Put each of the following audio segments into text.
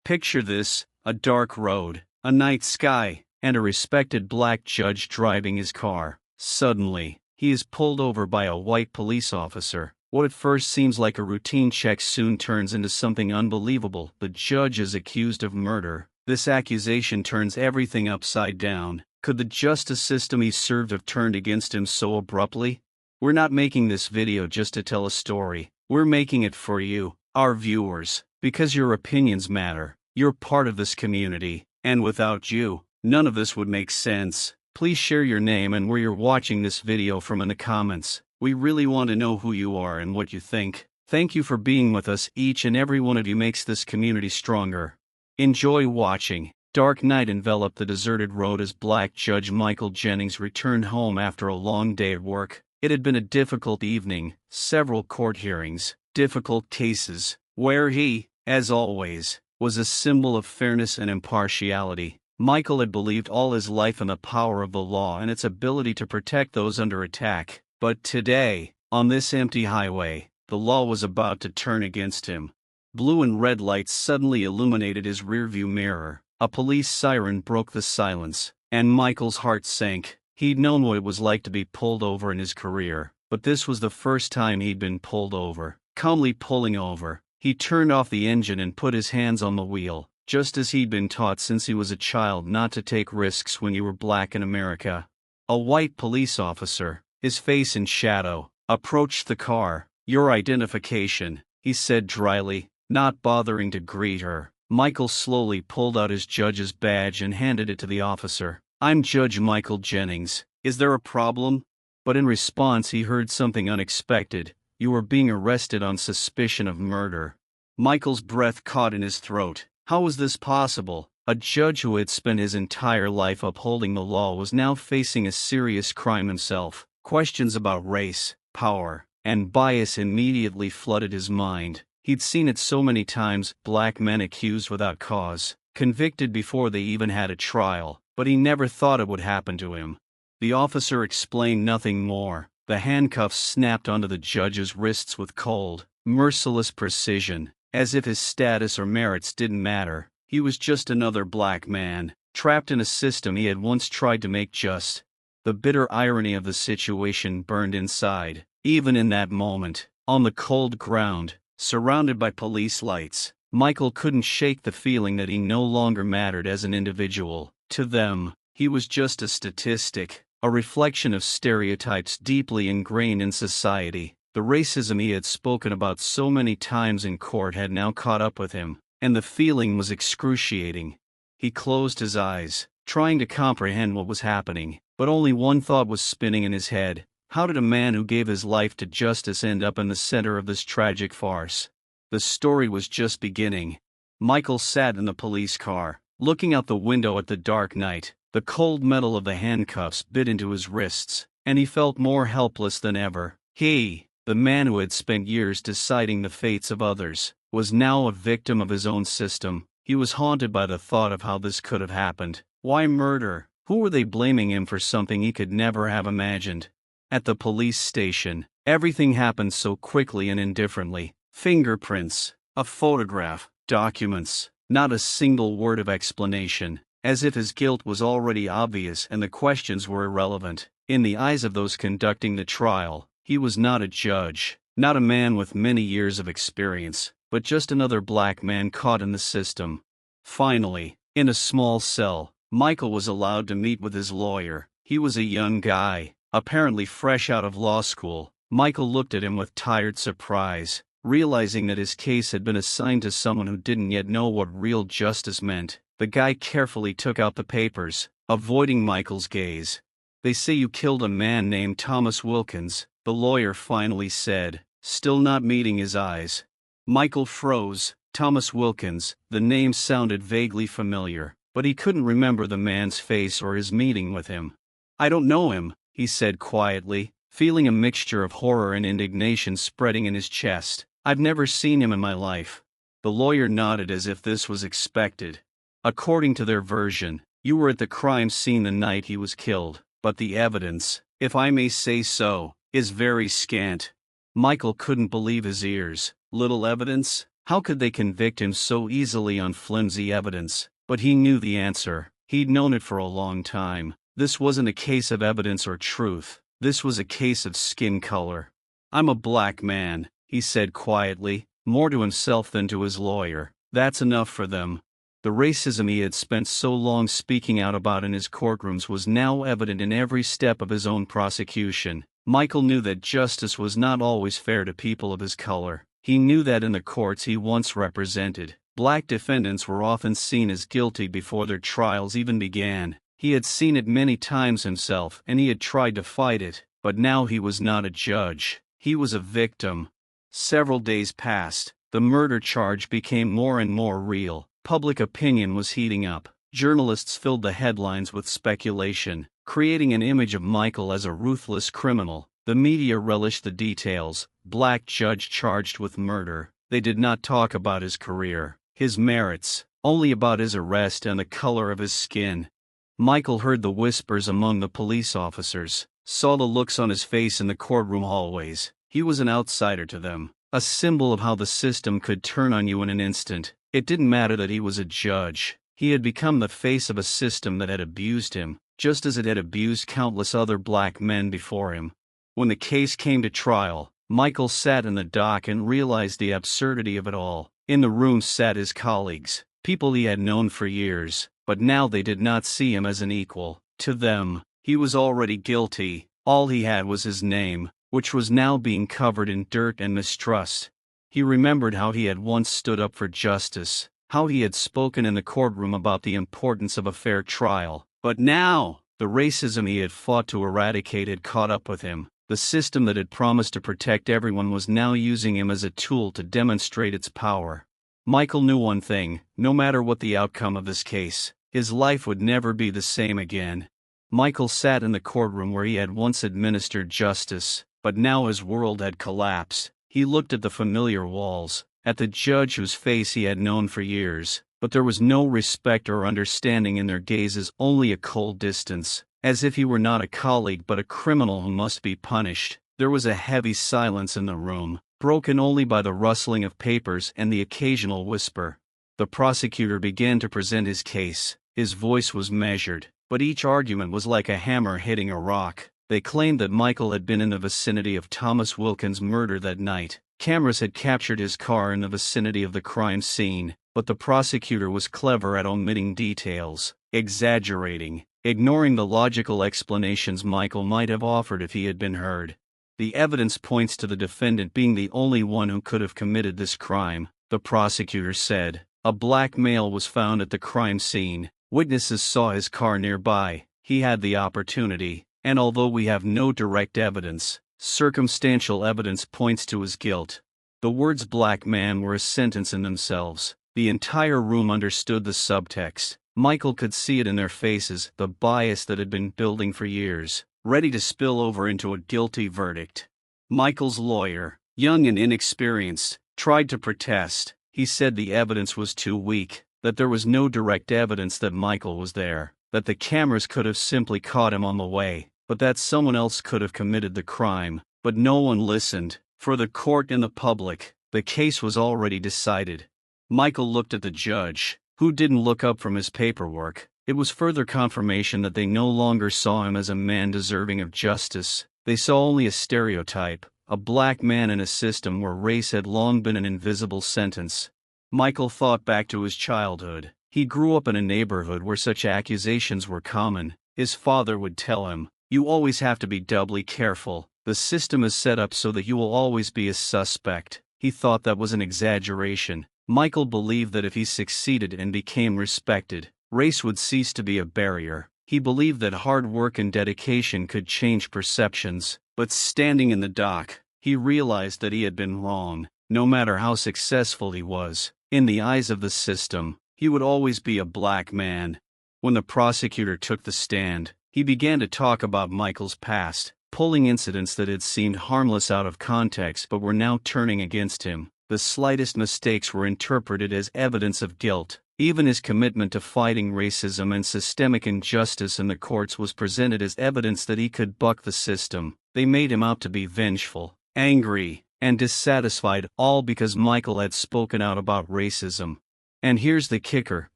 Picture this: a dark road, a night sky, and a respected black judge driving his car. Suddenly, he is pulled over by a white police officer. What at first seems like a routine check soon turns into something unbelievable. The judge is accused of murder. This accusation turns everything upside down. Could the justice system he served have turned against him so abruptly? We're not making this video just to tell a story. We're making it for you, our viewers, because your opinions matter. You're part of this community, and without you, none of this would make sense. Please share your name and where you're watching this video from in the comments. We really want to know who you are and what you think. Thank you for being with us. Each and every one of you makes this community stronger. Enjoy watching. Dark night enveloped the deserted road as Black Judge Michael Jennings returned home after a long day at work. It had been a difficult evening, several court hearings, difficult cases, where he, as always, was a symbol of fairness and impartiality. Michael had believed all his life in the power of the law and its ability to protect those under attack. But today, on this empty highway, the law was about to turn against him. Blue and red lights suddenly illuminated his rearview mirror. A police siren broke the silence, and Michael's heart sank. He'd known what it was like to be pulled over in his career, but this was the first time he'd been pulled over. Calmly pulling over, he turned off the engine and put his hands on the wheel, just as he'd been taught since he was a child not to take risks when you were black in America. A white police officer, his face in shadow, approached the car. "Your identification," he said dryly, not bothering to greet her. Michael slowly pulled out his judge's badge and handed it to the officer. "I'm Judge Michael Jennings. Is there a problem?" But in response he heard something unexpected. "You are being arrested on suspicion of murder." Michael's breath caught in his throat. How was this possible? A judge who had spent his entire life upholding the law was now facing a serious crime himself. Questions about race, power, and bias immediately flooded his mind. He'd seen it so many times: black men accused without cause, convicted before they even had a trial, but he never thought it would happen to him. The officer explained nothing more. The handcuffs snapped onto the judge's wrists with cold, merciless precision, as if his status or merits didn't matter. He was just another black man, trapped in a system he had once tried to make just. The bitter irony of the situation burned inside. Even in that moment, on the cold ground, surrounded by police lights, Michael couldn't shake the feeling that he no longer mattered as an individual. To them, he was just a statistic, a reflection of stereotypes deeply ingrained in society. The racism he had spoken about so many times in court had now caught up with him, and the feeling was excruciating. He closed his eyes, trying to comprehend what was happening, but only one thought was spinning in his head. How did a man who gave his life to justice end up in the center of this tragic farce? The story was just beginning. Michael sat in the police car, looking out the window at the dark night. The cold metal of the handcuffs bit into his wrists, and he felt more helpless than ever. He, the man who had spent years deciding the fates of others, was now a victim of his own system. He was haunted by the thought of how this could have happened. Why murder? Who were they blaming him for something he could never have imagined? At the police station, everything happened so quickly and indifferently. Fingerprints, a photograph, documents, not a single word of explanation, as if his guilt was already obvious and the questions were irrelevant. In the eyes of those conducting the trial, he was not a judge, not a man with many years of experience, but just another black man caught in the system. Finally, in a small cell, Michael was allowed to meet with his lawyer. He was a young guy, apparently fresh out of law school. Michael looked at him with tired surprise, realizing that his case had been assigned to someone who didn't yet know what real justice meant. The guy carefully took out the papers, avoiding Michael's gaze. "They say you killed a man named Thomas Wilkins," the lawyer finally said, still not meeting his eyes. Michael froze. Thomas Wilkins, the name sounded vaguely familiar, but he couldn't remember the man's face or his meeting with him. "I don't know him," he said quietly, feeling a mixture of horror and indignation spreading in his chest. "I've never seen him in my life." The lawyer nodded as if this was expected. "According to their version, you were at the crime scene the night he was killed, but the evidence, if I may say so, is very scant." Michael couldn't believe his ears. "Little evidence? How could they convict him so easily on flimsy evidence? But he knew the answer. He'd known it for a long time. This wasn't a case of evidence or truth. This was a case of skin color. "I'm a black man," he said quietly, more to himself than to his lawyer. That's enough for them. The racism he had spent so long speaking out about in his courtrooms was now evident in every step of his own prosecution. Michael knew that justice was not always fair to people of his color. He knew that in the courts he once represented, black defendants were often seen as guilty before their trials even began. He had seen it many times himself and he had tried to fight it, but now he was not a judge. He was a victim. Several days passed. The murder charge became more and more real. Public opinion was heating up. Journalists filled the headlines with speculation, creating an image of Michael as a ruthless criminal. The media relished the details. Black judge charged with murder. They did not talk about his career, his merits, only about his arrest and the color of his skin. Michael heard the whispers among the police officers, saw the looks on his face in the courtroom hallways. He was an outsider to them, a symbol of how the system could turn on you in an instant. It didn't matter that he was a judge. He had become the face of a system that had abused him, just as it had abused countless other black men before him. When the case came to trial, Michael sat in the dock and realized the absurdity of it all. In the room sat his colleagues, people he had known for years, but now they did not see him as an equal. To them, he was already guilty. All he had was his name, which was now being covered in dirt and mistrust. He remembered how he had once stood up for justice, how he had spoken in the courtroom about the importance of a fair trial. But now, the racism he had fought to eradicate had caught up with him. The system that had promised to protect everyone was now using him as a tool to demonstrate its power. Michael knew one thing: no matter what the outcome of this case, his life would never be the same again. Michael sat in the courtroom where he had once administered justice, but now his world had collapsed. He looked at the familiar walls, at the judge whose face he had known for years, but there was no respect or understanding in their gazes, only a cold distance, as if he were not a colleague but a criminal who must be punished. There was a heavy silence in the room, broken only by the rustling of papers and the occasional whisper. The prosecutor began to present his case. His voice was measured, but each argument was like a hammer hitting a rock. They claimed that Michael had been in the vicinity of Thomas Wilkins' murder that night. Cameras had captured his car in the vicinity of the crime scene, but the prosecutor was clever at omitting details, exaggerating, ignoring the logical explanations Michael might have offered if he had been heard. The evidence points to the defendant being the only one who could have committed this crime, the prosecutor said. A black male was found at the crime scene. Witnesses saw his car nearby. He had the opportunity. And although we have no direct evidence, circumstantial evidence points to his guilt. The words "black man" were a sentence in themselves. The entire room understood the subtext. Michael could see it in their faces, the bias that had been building for years, ready to spill over into a guilty verdict. Michael's lawyer, young and inexperienced, tried to protest. He said the evidence was too weak, that there was no direct evidence that Michael was there, that the cameras could have simply caught him on the way, but that someone else could have committed the crime. But no one listened. For the court and the public, the case was already decided. Michael looked at the judge, who didn't look up from his paperwork. It was further confirmation that they no longer saw him as a man deserving of justice. They saw only a stereotype, a black man in a system where race had long been an invisible sentence. Michael thought back to his childhood. He grew up in a neighborhood where such accusations were common. His father would tell him, "You always have to be doubly careful. The system is set up so that you will always be a suspect." He thought that was an exaggeration. Michael believed that if he succeeded and became respected, race would cease to be a barrier. He believed that hard work and dedication could change perceptions. But standing in the dock, he realized that he had been wrong. No matter how successful he was, in the eyes of the system, he would always be a black man. When the prosecutor took the stand, he began to talk about Michael's past, pulling incidents that had seemed harmless out of context but were now turning against him. The slightest mistakes were interpreted as evidence of guilt. Even his commitment to fighting racism and systemic injustice in the courts was presented as evidence that he could buck the system. They made him out to be vengeful, angry, and dissatisfied, all because Michael had spoken out about racism. And here's the kicker: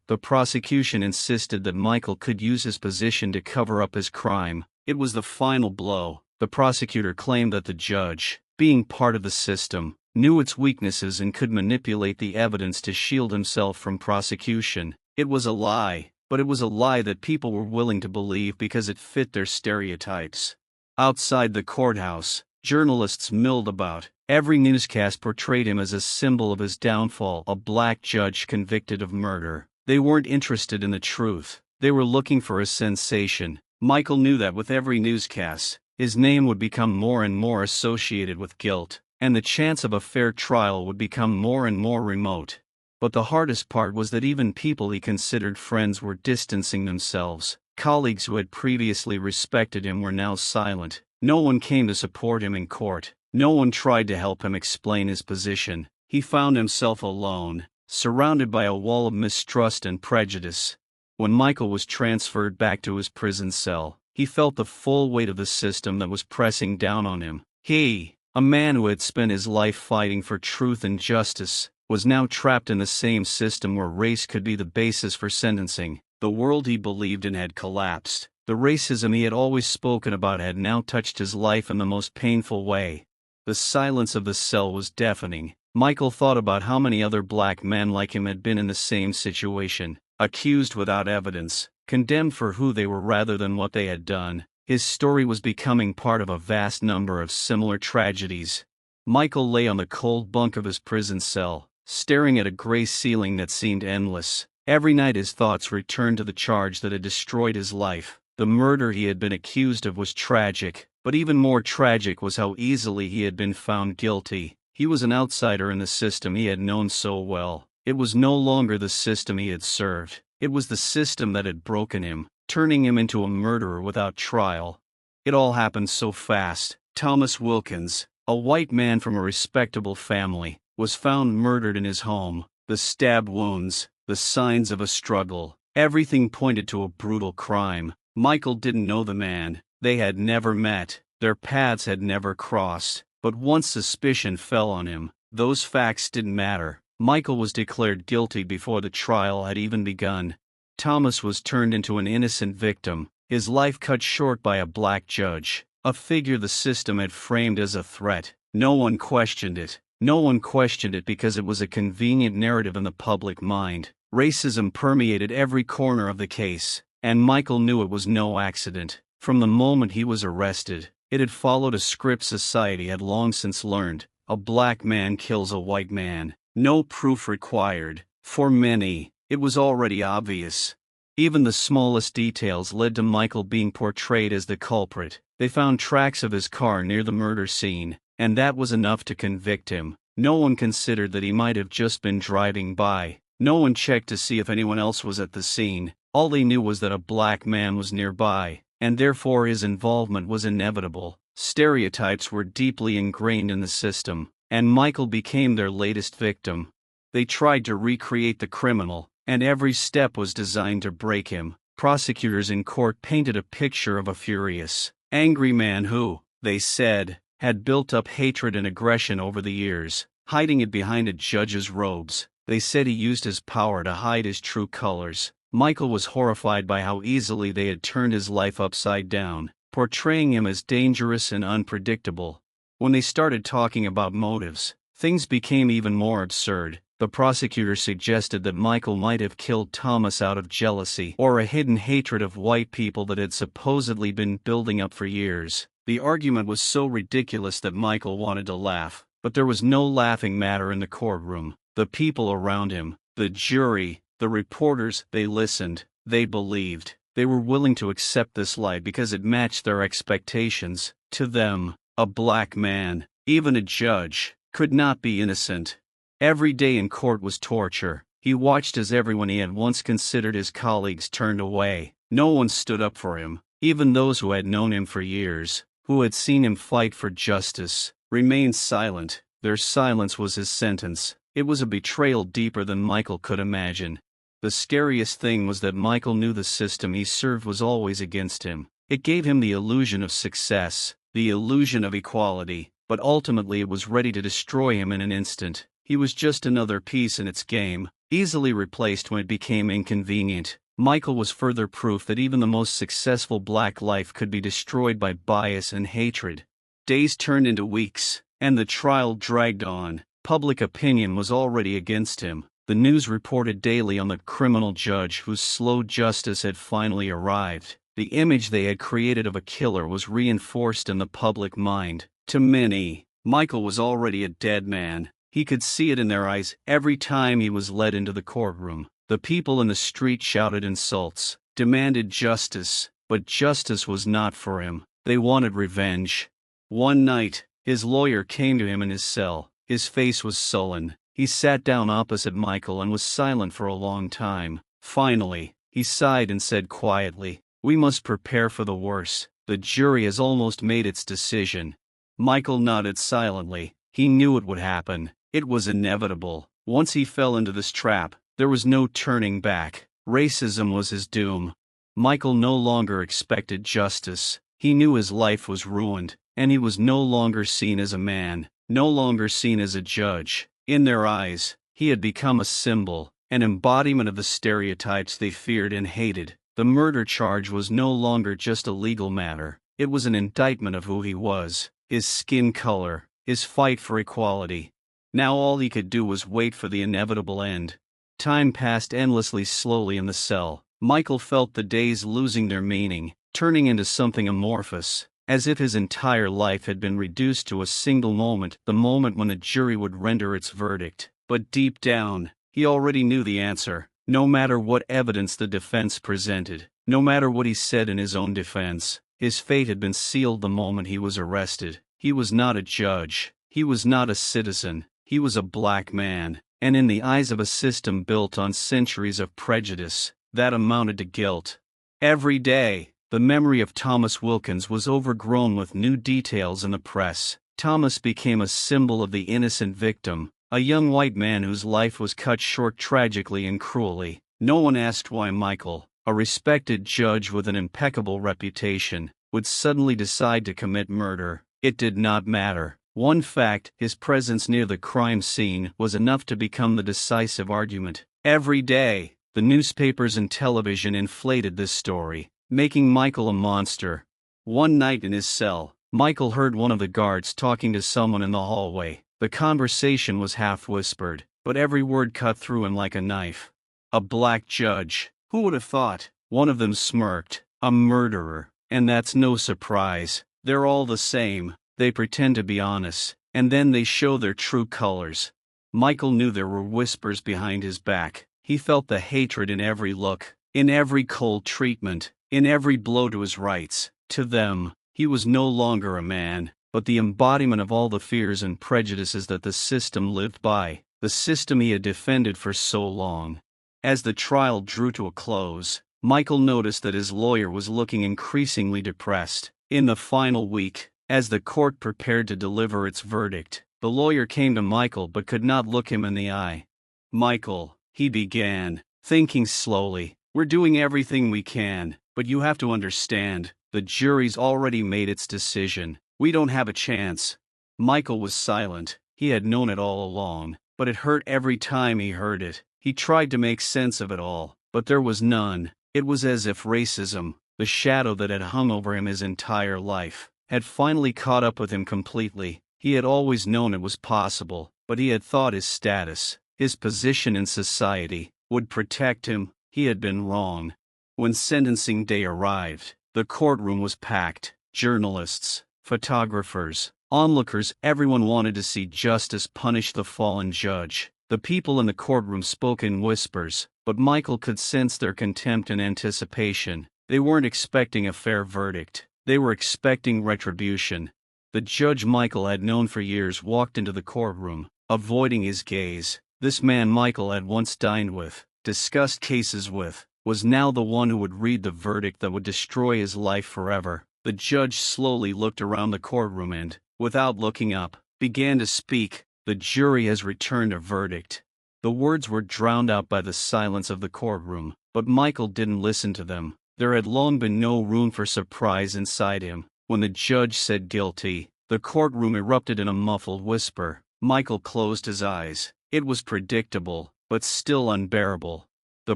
the prosecution insisted that Michael could use his position to cover up his crime. It was the final blow. The prosecutor claimed that the judge, being part of the system, knew its weaknesses and could manipulate the evidence to shield himself from prosecution. It was a lie, but it was a lie that people were willing to believe because it fit their stereotypes. Outside the courthouse, journalists milled about. Every newscast portrayed him as a symbol of his downfall, a black judge convicted of murder. They weren't interested in the truth. They were looking for a sensation. Michael knew that with every newscast, his name would become more and more associated with guilt, and the chance of a fair trial would become more and more remote. But the hardest part was that even people he considered friends were distancing themselves. Colleagues who had previously respected him were now silent. No one came to support him in court. No one tried to help him explain his position. He found himself alone, surrounded by a wall of mistrust and prejudice. When Michael was transferred back to his prison cell, he felt the full weight of the system that was pressing down on him. He, a man who had spent his life fighting for truth and justice, was now trapped in the same system where race could be the basis for sentencing. The world he believed in had collapsed. The racism he had always spoken about had now touched his life in the most painful way. The silence of the cell was deafening. Michael thought about how many other black men like him had been in the same situation, accused without evidence, condemned for who they were rather than what they had done. His story was becoming part of a vast number of similar tragedies. Michael lay on the cold bunk of his prison cell, staring at a gray ceiling that seemed endless. Every night his thoughts returned to the charge that had destroyed his life. The murder he had been accused of was tragic, but even more tragic was how easily he had been found guilty. He was an outsider in the system he had known so well. It was no longer the system he had served. It was the system that had broken him, turning him into a murderer without trial. It all happened so fast. Thomas Wilkins, a white man from a respectable family, was found murdered in his home. The stab wounds, the signs of a struggle, everything pointed to a brutal crime. Michael didn't know the man. They had never met. Their paths had never crossed. But once suspicion fell on him, those facts didn't matter. Michael was declared guilty before the trial had even begun. Thomas was turned into an innocent victim, his life cut short by a black judge, a figure the system had framed as a threat. No one questioned it. No one questioned it because it was a convenient narrative in the public mind. Racism permeated every corner of the case, and Michael knew it was no accident. From the moment he was arrested, it had followed a script society had long since learned. A black man kills a white man. No proof required. For many, it was already obvious. Even the smallest details led to Michael being portrayed as the culprit. They found tracks of his car near the murder scene, and that was enough to convict him. No one considered that he might have just been driving by. No one checked to see if anyone else was at the scene. All they knew was that a black man was nearby, and therefore his involvement was inevitable. Stereotypes were deeply ingrained in the system, and Michael became their latest victim. They tried to recreate the criminal, and every step was designed to break him. Prosecutors in court painted a picture of a furious, angry man who, they said, had built up hatred and aggression over the years, hiding it behind a judge's robes. They said he used his power to hide his true colors. Michael was horrified by how easily they had turned his life upside down, portraying him as dangerous and unpredictable. When they started talking about motives, things became even more absurd. The prosecutor suggested that Michael might have killed Thomas out of jealousy or a hidden hatred of white people that had supposedly been building up for years. The argument was so ridiculous that Michael wanted to laugh, but there was no laughing matter in the courtroom. The people around him, the jury, the reporters, they listened, they believed. They were willing to accept this lie because it matched their expectations. To them, a black man, even a judge, could not be innocent. Every day in court was torture. He watched as everyone he had once considered his colleagues turned away. No one stood up for him. Even those who had known him for years, who had seen him fight for justice, remained silent. Their silence was his sentence. It was a betrayal deeper than Michael could imagine. The scariest thing was that Michael knew the system he served was always against him. It gave him the illusion of success, the illusion of equality, but ultimately it was ready to destroy him in an instant. He was just another piece in its game, easily replaced when it became inconvenient. Michael was further proof that even the most successful black life could be destroyed by bias and hatred. Days turned into weeks, and the trial dragged on. Public opinion was already against him. The news reported daily on the criminal judge whose slow justice had finally arrived. The image they had created of a killer was reinforced in the public mind. To many, Michael was already a dead man. He could see it in their eyes every time he was led into the courtroom. The people in the street shouted insults, demanded justice, but justice was not for him. They wanted revenge. One night, his lawyer came to him in his cell. His face was sullen. He sat down opposite Michael and was silent for a long time. Finally, he sighed and said quietly, "We must prepare for the worst. The jury has almost made its decision." Michael nodded silently. He knew it would happen. It was inevitable. Once he fell into this trap, there was no turning back. Racism was his doom. Michael no longer expected justice. He knew his life was ruined, and he was no longer seen as a man, no longer seen as a judge. In their eyes, he had become a symbol, an embodiment of the stereotypes they feared and hated. The murder charge was no longer just a legal matter. It was an indictment of who he was, his skin color, his fight for equality. Now all he could do was wait for the inevitable end. Time passed endlessly slowly in the cell. Michael felt the days losing their meaning, turning into something amorphous, as if his entire life had been reduced to a single moment, the moment when the jury would render its verdict. But deep down, he already knew the answer. No matter what evidence the defense presented, no matter what he said in his own defense, his fate had been sealed the moment he was arrested. He was not a judge. He was not a citizen. He was a black man, and in the eyes of a system built on centuries of prejudice, that amounted to guilt. Every day, the memory of Thomas Wilkins was overgrown with new details in the press. Thomas became a symbol of the innocent victim, a young white man whose life was cut short tragically and cruelly. No one asked why Michael, a respected judge with an impeccable reputation, would suddenly decide to commit murder. It did not matter. One fact, his presence near the crime scene, was enough to become the decisive argument. Every day, the newspapers and television inflated this story, making Michael a monster. One night in his cell, Michael heard one of the guards talking to someone in the hallway. The conversation was half-whispered, but every word cut through him like a knife. A black judge. Who would have thought? One of them smirked. A murderer. And that's no surprise. They're all the same. They pretend to be honest, and then they show their true colors. Michael knew there were whispers behind his back. He felt the hatred in every look, in every cold treatment, in every blow to his rights. To them, he was no longer a man, but the embodiment of all the fears and prejudices that the system lived by, the system he had defended for so long. As the trial drew to a close, Michael noticed that his lawyer was looking increasingly depressed. In the final week, as the court prepared to deliver its verdict, the lawyer came to Michael but could not look him in the eye. "Michael," he began, thinking slowly, "we're doing everything we can, but you have to understand, the jury's already made its decision. We don't have a chance." Michael was silent. He had known it all along, but it hurt every time he heard it. He tried to make sense of it all, but there was none. It was as if racism, the shadow that had hung over him his entire life, had finally caught up with him completely. He had always known it was possible, but he had thought his status, his position in society, would protect him. He had been wrong. When sentencing day arrived, the courtroom was packed. Journalists, photographers, onlookers, everyone wanted to see justice punish the fallen judge. The people in the courtroom spoke in whispers, but Michael could sense their contempt and anticipation. They weren't expecting a fair verdict. They were expecting retribution. The judge Michael had known for years walked into the courtroom, avoiding his gaze. This man Michael had once dined with, discussed cases with, was now the one who would read the verdict that would destroy his life forever. The judge slowly looked around the courtroom and, without looking up, began to speak. "The jury has returned a verdict." The words were drowned out by the silence of the courtroom, but Michael didn't listen to them. There had long been no room for surprise inside him. When the judge said guilty, the The courtroom erupted in a muffled whisper. Michael closed his eyes. It was predictable, but still unbearable. The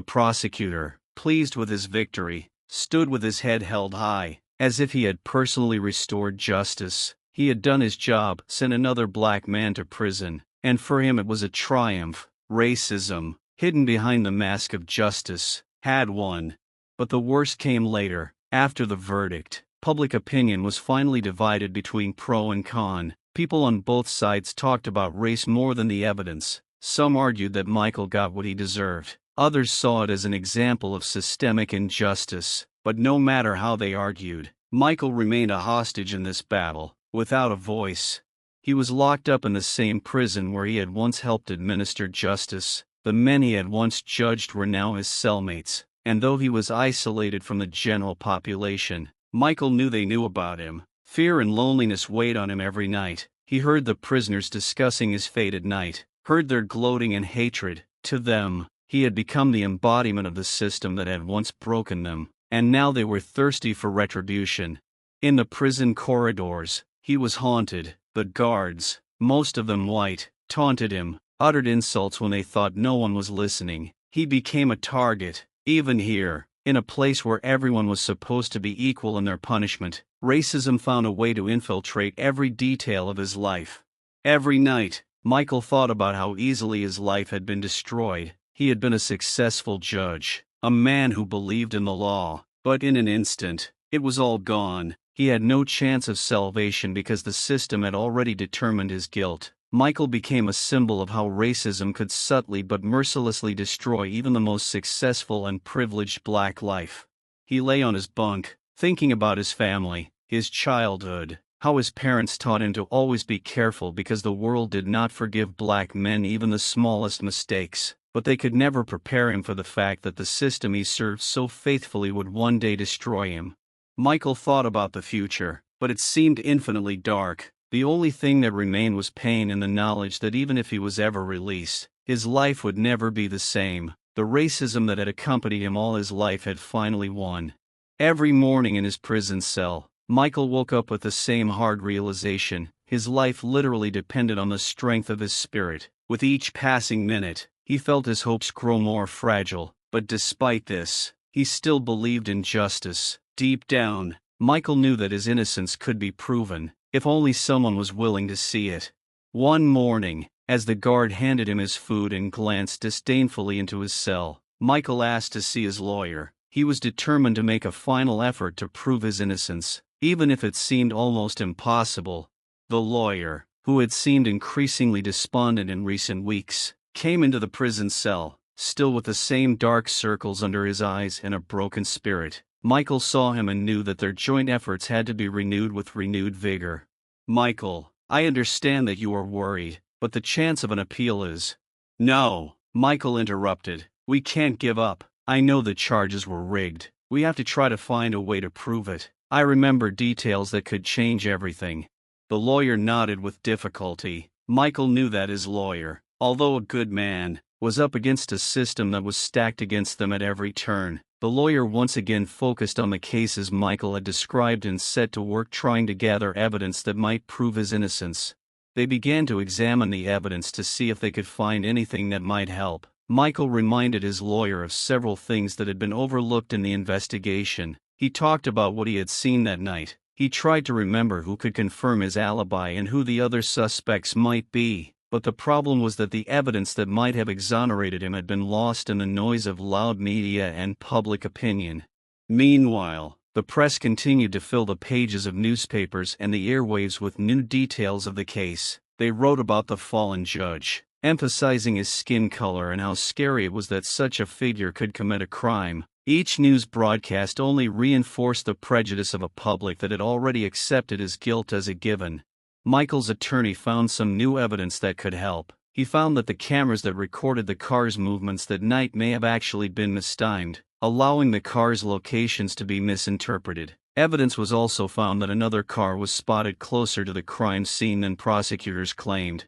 prosecutor, pleased with his victory, stood with his head held high, as if he had personally restored justice. He had done his job, sent another black man to prison, and for him it was a triumph. Racism, hidden behind the mask of justice, had won. But the worst came later. After the verdict, public opinion was finally divided between pro and con. People on both sides talked about race more than the evidence. Some argued that Michael got what he deserved. Others saw it as an example of systemic injustice. But no matter how they argued, Michael remained a hostage in this battle, without a voice. He was locked up in the same prison where he had once helped administer justice. The men he had once judged were now his cellmates, and though he was isolated from the general population, Michael knew they knew about him. Fear and loneliness weighed on him every night. He heard the prisoners discussing his fate at night, heard their gloating and hatred. To them, he had become the embodiment of the system that had once broken them, and now they were thirsty for retribution. In the prison corridors, he was haunted. The guards, most of them white, taunted him, uttered insults when they thought no one was listening. He became a target. Even here, in a place where everyone was supposed to be equal in their punishment, racism found a way to infiltrate every detail of his life. Every night, Michael thought about how easily his life had been destroyed. He had been a successful judge, a man who believed in the law, but in an instant, it was all gone. He had no chance of salvation because the system had already determined his guilt. Michael became a symbol of how racism could subtly but mercilessly destroy even the most successful and privileged black life. He lay on his bunk, thinking about his family, his childhood, how his parents taught him to always be careful because the world did not forgive black men even the smallest mistakes, but they could never prepare him for the fact that the system he served so faithfully would one day destroy him. Michael thought about the future, but it seemed infinitely dark. The only thing that remained was pain and the knowledge that even if he was ever released, his life would never be the same. The racism that had accompanied him all his life had finally won. Every morning in his prison cell, Michael woke up with the same hard realization. His life literally depended on the strength of his spirit. With each passing minute, he felt his hopes grow more fragile, but despite this, he still believed in justice. Deep down, Michael knew that his innocence could be proven, if only someone was willing to see it. One morning, as the guard handed him his food and glanced disdainfully into his cell, Michael asked to see his lawyer. He was determined to make a final effort to prove his innocence, even if it seemed almost impossible. The lawyer, who had seemed increasingly despondent in recent weeks, came into the prison cell, still with the same dark circles under his eyes and a broken spirit. Michael saw him and knew that their joint efforts had to be renewed with renewed vigor. "Michael, I understand that you are worried, but the chance of an appeal is—" "No," Michael interrupted. "We can't give up. I know the charges were rigged. We have to try to find a way to prove it. I remember details that could change everything." The lawyer nodded with difficulty. Michael knew that his lawyer, although a good man, was up against a system that was stacked against them at every turn. The lawyer once again focused on the cases Michael had described and set to work trying to gather evidence that might prove his innocence. They began to examine the evidence to see if they could find anything that might help. Michael reminded his lawyer of several things that had been overlooked in the investigation. He talked about what he had seen that night. He tried to remember who could confirm his alibi and who the other suspects might be. But the problem was that the evidence that might have exonerated him had been lost in the noise of loud media and public opinion. Meanwhile, the press continued to fill the pages of newspapers and the airwaves with new details of the case. They wrote about the fallen judge, emphasizing his skin color and how scary it was that such a figure could commit a crime. Each news broadcast only reinforced the prejudice of a public that had already accepted his guilt as a given. Michael's attorney found some new evidence that could help. He found that the cameras that recorded the car's movements that night may have actually been mistimed, allowing the car's locations to be misinterpreted. Evidence was also found that another car was spotted closer to the crime scene than prosecutors claimed.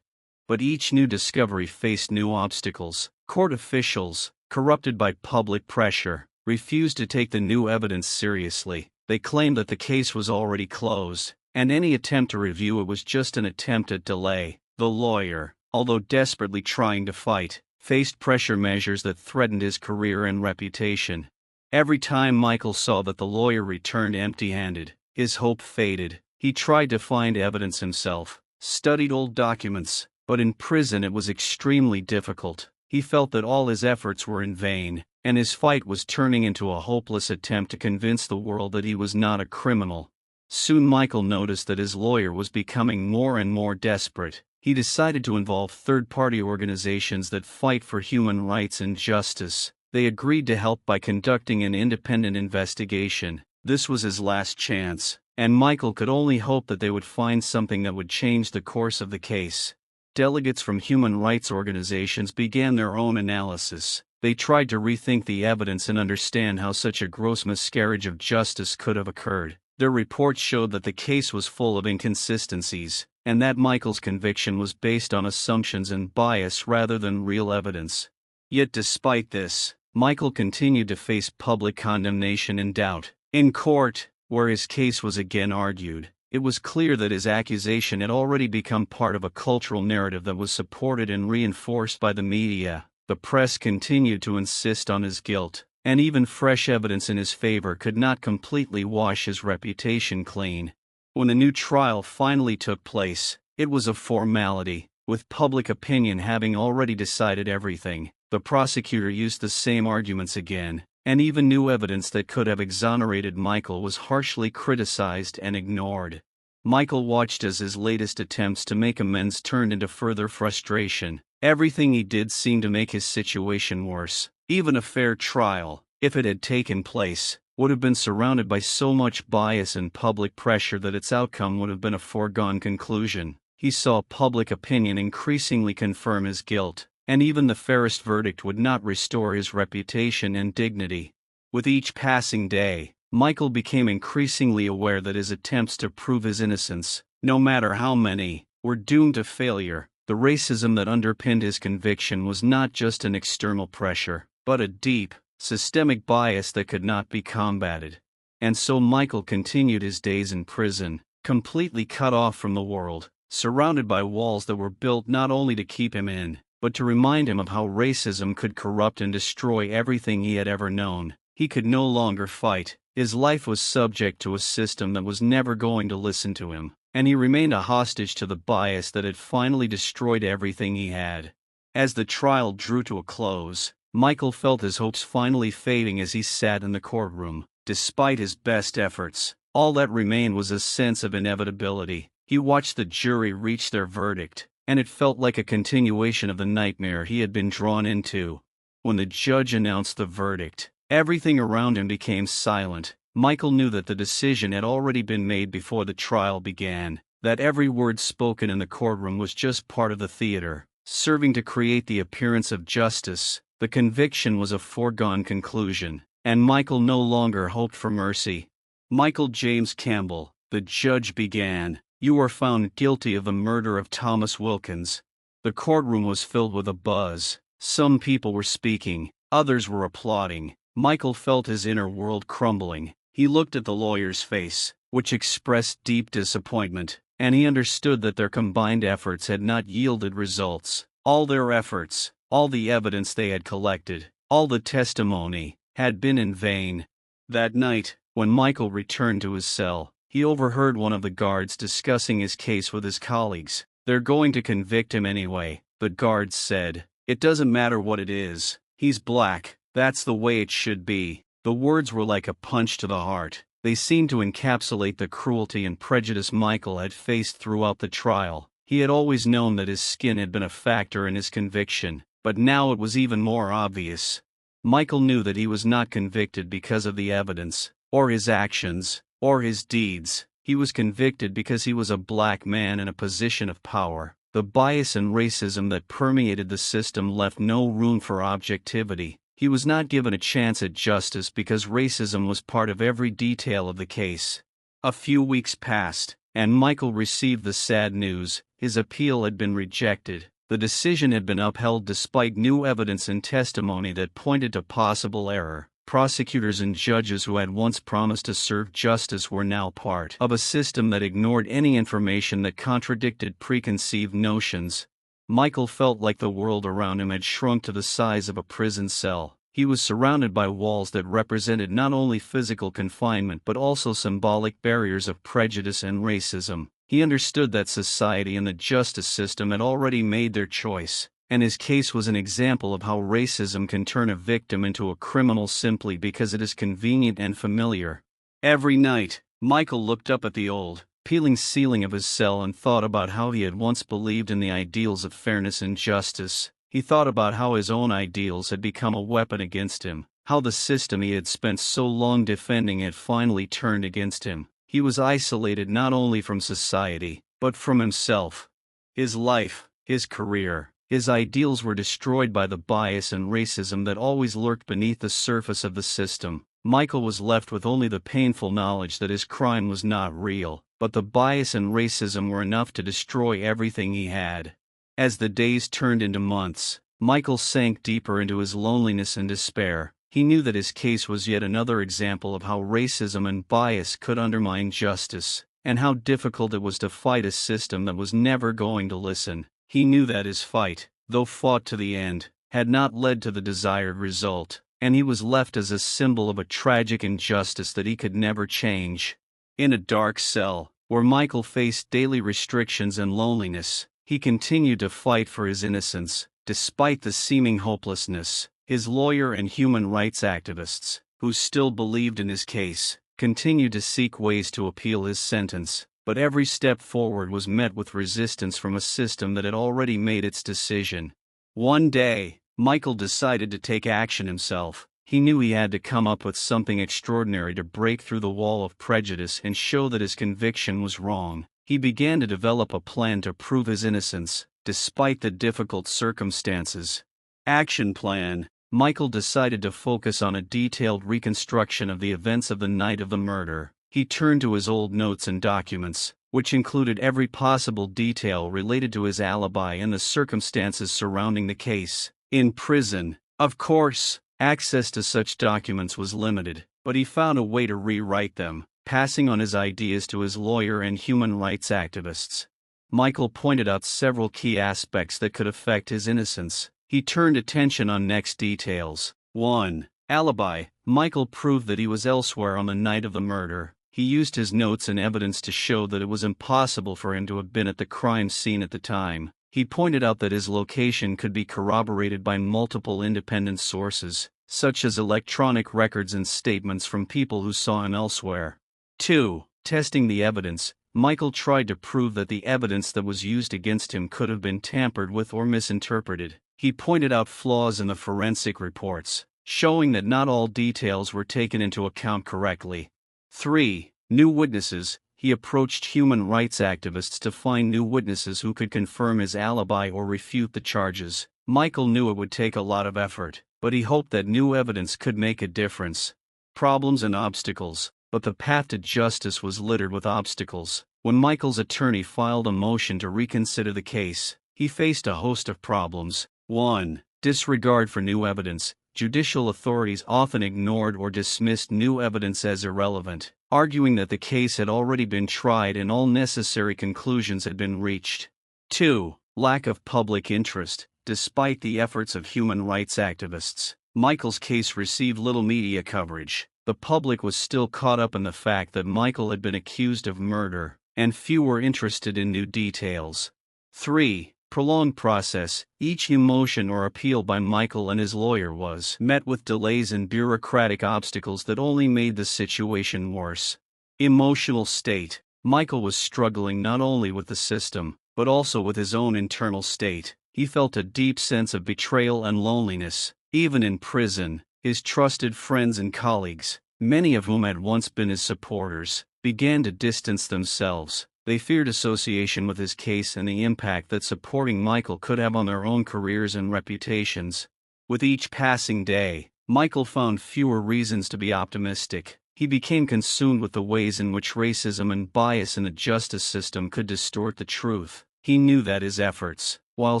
But each new discovery faced new obstacles. Court officials, corrupted by public pressure, refused to take the new evidence seriously. They claimed that the case was already closed. and any attempt to review it was just an attempt at delay. The lawyer, although desperately trying to fight, faced pressure measures that threatened his career and reputation. Every time Michael saw that the lawyer returned empty-handed, his hope faded. He tried to find evidence himself, studied old documents, but in prison it was extremely difficult. He felt that all his efforts were in vain, and his fight was turning into a hopeless attempt to convince the world that he was not a criminal. Soon Michael noticed that his lawyer was becoming more and more desperate. He decided to involve third-party organizations that fight for human rights and justice. They agreed to help by conducting an independent investigation. This was his last chance, and Michael could only hope that they would find something that would change the course of the case. Delegates from human rights organizations began their own analysis. They tried to rethink the evidence and understand how such a gross miscarriage of justice could have occurred. Their reports showed that the case was full of inconsistencies, and that Michael's conviction was based on assumptions and bias rather than real evidence. Yet despite this, Michael continued to face public condemnation and doubt. In court, where his case was again argued, it was clear that his accusation had already become part of a cultural narrative that was supported and reinforced by the media. The press continued to insist on his guilt, and even fresh evidence in his favor could not completely wash his reputation clean. When a new trial finally took place, it was a formality, with public opinion having already decided everything. The prosecutor used the same arguments again, and even new evidence that could have exonerated Michael was harshly criticized and ignored. Michael watched as his latest attempts to make amends turned into further frustration. Everything he did seemed to make his situation worse. Even a fair trial, if it had taken place, would have been surrounded by so much bias and public pressure that its outcome would have been a foregone conclusion. He saw public opinion increasingly confirm his guilt, and even the fairest verdict would not restore his reputation and dignity. With each passing day, Michael became increasingly aware that his attempts to prove his innocence, no matter how many, were doomed to failure. The racism that underpinned his conviction was not just an external pressure, but a deep, systemic bias that could not be combated. And so Michael continued his days in prison, completely cut off from the world, surrounded by walls that were built not only to keep him in, but to remind him of how racism could corrupt and destroy everything he had ever known. He could no longer fight. His life was subject to a system that was never going to listen to him, and he remained a hostage to the bias that had finally destroyed everything he had. As the trial drew to a close, Michael felt his hopes finally fading as he sat in the courtroom. Despite his best efforts, all that remained was a sense of inevitability. He watched the jury reach their verdict, and it felt like a continuation of the nightmare he had been drawn into. When the judge announced the verdict, everything around him became silent. Michael knew that the decision had already been made before the trial began, that every word spoken in the courtroom was just part of the theater, serving to create the appearance of justice. The conviction was a foregone conclusion, and Michael no longer hoped for mercy. Michael James Campbell, the judge began. You are found guilty of the murder of Thomas Wilkins. The courtroom was filled with a buzz. Some people were speaking, others were applauding. Michael felt his inner world crumbling. He looked at the lawyer's face, which expressed deep disappointment, and he understood that their combined efforts had not yielded results. All their efforts, all the evidence they had collected, all the testimony, had been in vain. That night, when Michael returned to his cell, he overheard one of the guards discussing his case with his colleagues. They're going to convict him anyway, the guards said. It doesn't matter what it is. He's black. That's the way it should be. The words were like a punch to the heart. They seemed to encapsulate the cruelty and prejudice Michael had faced throughout the trial. He had always known that his skin had been a factor in his conviction, but now it was even more obvious. Michael knew that he was not convicted because of the evidence, or his actions, or his deeds. He was convicted because he was a black man in a position of power. The bias and racism that permeated the system left no room for objectivity. He was not given a chance at justice because racism was part of every detail of the case. A few weeks passed, and Michael received the sad news. His appeal had been rejected. The decision had been upheld despite new evidence and testimony that pointed to possible error. Prosecutors and judges who had once promised to serve justice were now part of a system that ignored any information that contradicted preconceived notions. Michael felt like the world around him had shrunk to the size of a prison cell. He was surrounded by walls that represented not only physical confinement but also symbolic barriers of prejudice and racism. He understood that society and the justice system had already made their choice, and his case was an example of how racism can turn a victim into a criminal simply because it is convenient and familiar. Every night, Michael looked up at the old, peeling ceiling of his cell and thought about how he had once believed in the ideals of fairness and justice. He thought about how his own ideals had become a weapon against him, how the system he had spent so long defending had finally turned against him. He was isolated not only from society, but from himself. His life, his career, his ideals were destroyed by the bias and racism that always lurked beneath the surface of the system. Michael was left with only the painful knowledge that his crime was not real, but the bias and racism were enough to destroy everything he had. As the days turned into months, Michael sank deeper into his loneliness and despair. He knew that his case was yet another example of how racism and bias could undermine justice, and how difficult it was to fight a system that was never going to listen. He knew that his fight, though fought to the end, had not led to the desired result, and he was left as a symbol of a tragic injustice that he could never change. In a dark cell, where Michael faced daily restrictions and loneliness, he continued to fight for his innocence, despite the seeming hopelessness. His lawyer and human rights activists, who still believed in his case, continued to seek ways to appeal his sentence, but every step forward was met with resistance from a system that had already made its decision. One day, Michael decided to take action himself. He knew he had to come up with something extraordinary to break through the wall of prejudice and show that his conviction was wrong. He began to develop a plan to prove his innocence, despite the difficult circumstances. Action plan. Michael decided to focus on a detailed reconstruction of the events of the night of the murder. He turned to his old notes and documents, which included every possible detail related to his alibi and the circumstances surrounding the case. In prison, of course, access to such documents was limited, but he found a way to rewrite them, passing on his ideas to his lawyer and human rights activists. Michael pointed out several key aspects that could affect his innocence. He turned attention on next details. 1. Alibi. Michael proved that he was elsewhere on the night of the murder. He used his notes and evidence to show that it was impossible for him to have been at the crime scene at the time. He pointed out that his location could be corroborated by multiple independent sources, such as electronic records and statements from people who saw him elsewhere. 2. Testing the evidence. Michael tried to prove that the evidence that was used against him could have been tampered with or misinterpreted. He pointed out flaws in the forensic reports, showing that not all details were taken into account correctly. 3. New witnesses. He approached human rights activists to find new witnesses who could confirm his alibi or refute the charges. Michael knew it would take a lot of effort, but he hoped that new evidence could make a difference. Problems and obstacles. But the path to justice was littered with obstacles. When Michael's attorney filed a motion to reconsider the case, he faced a host of problems. 1. Disregard for new evidence. Judicial authorities often ignored or dismissed new evidence as irrelevant, arguing that the case had already been tried and all necessary conclusions had been reached. 2. Lack of public interest. Despite the efforts of human rights activists, Michael's case received little media coverage. The public was still caught up in the fact that Michael had been accused of murder, and few were interested in new details. 3. Prolonged process. Each motion or appeal by Michael and his lawyer was met with delays and bureaucratic obstacles that only made the situation worse. Emotional state. Michael was struggling not only with the system, but also with his own internal state. He felt a deep sense of betrayal and loneliness. Even in prison, his trusted friends and colleagues, many of whom had once been his supporters, began to distance themselves. They feared association with his case and the impact that supporting Michael could have on their own careers and reputations. With each passing day, Michael found fewer reasons to be optimistic. He became consumed with the ways in which racism and bias in the justice system could distort the truth. He knew that his efforts, while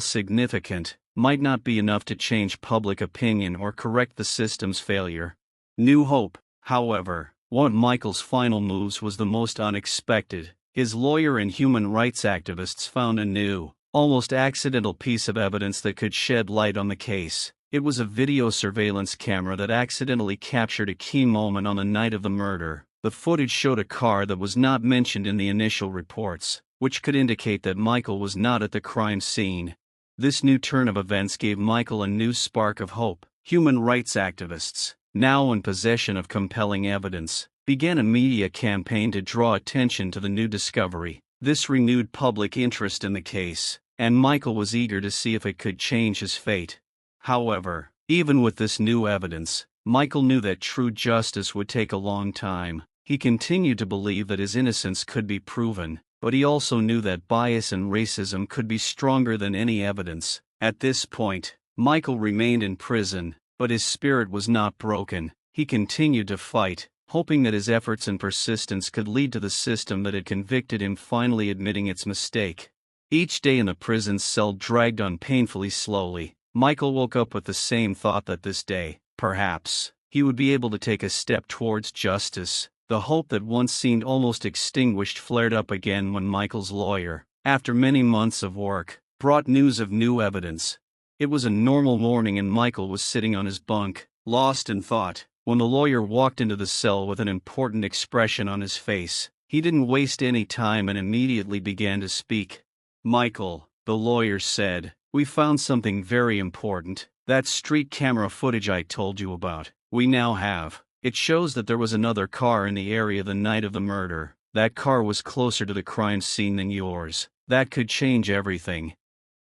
significant, might not be enough to change public opinion or correct the system's failure. New hope, however. One of Michael's final moves was the most unexpected. His lawyer and human rights activists found a new, almost accidental piece of evidence that could shed light on the case. It was a video surveillance camera that accidentally captured a key moment on the night of the murder. The footage showed a car that was not mentioned in the initial reports, which could indicate that Michael was not at the crime scene. This new turn of events gave Michael a new spark of hope. Human rights activists, now in possession of compelling evidence, began a media campaign to draw attention to the new discovery. This renewed public interest in the case, and Michael was eager to see if it could change his fate. However, even with this new evidence, Michael knew that true justice would take a long time. He continued to believe that his innocence could be proven, but he also knew that bias and racism could be stronger than any evidence. At this point, Michael remained in prison, but his spirit was not broken. He continued to fight, hoping that his efforts and persistence could lead to the system that had convicted him finally admitting its mistake. Each day in the prison's cell dragged on painfully slowly. Michael woke up with the same thought that this day, perhaps, he would be able to take a step towards justice. The hope that once seemed almost extinguished flared up again when Michael's lawyer, after many months of work, brought news of new evidence. It was a normal morning and Michael was sitting on his bunk, lost in thought, when the lawyer walked into the cell with an important expression on his face. He didn't waste any time and immediately began to speak. "Michael," the lawyer said, "we found something very important. That street camera footage I told you about, we now have. It shows that there was another car in the area the night of the murder. That car was closer to the crime scene than yours. That could change everything."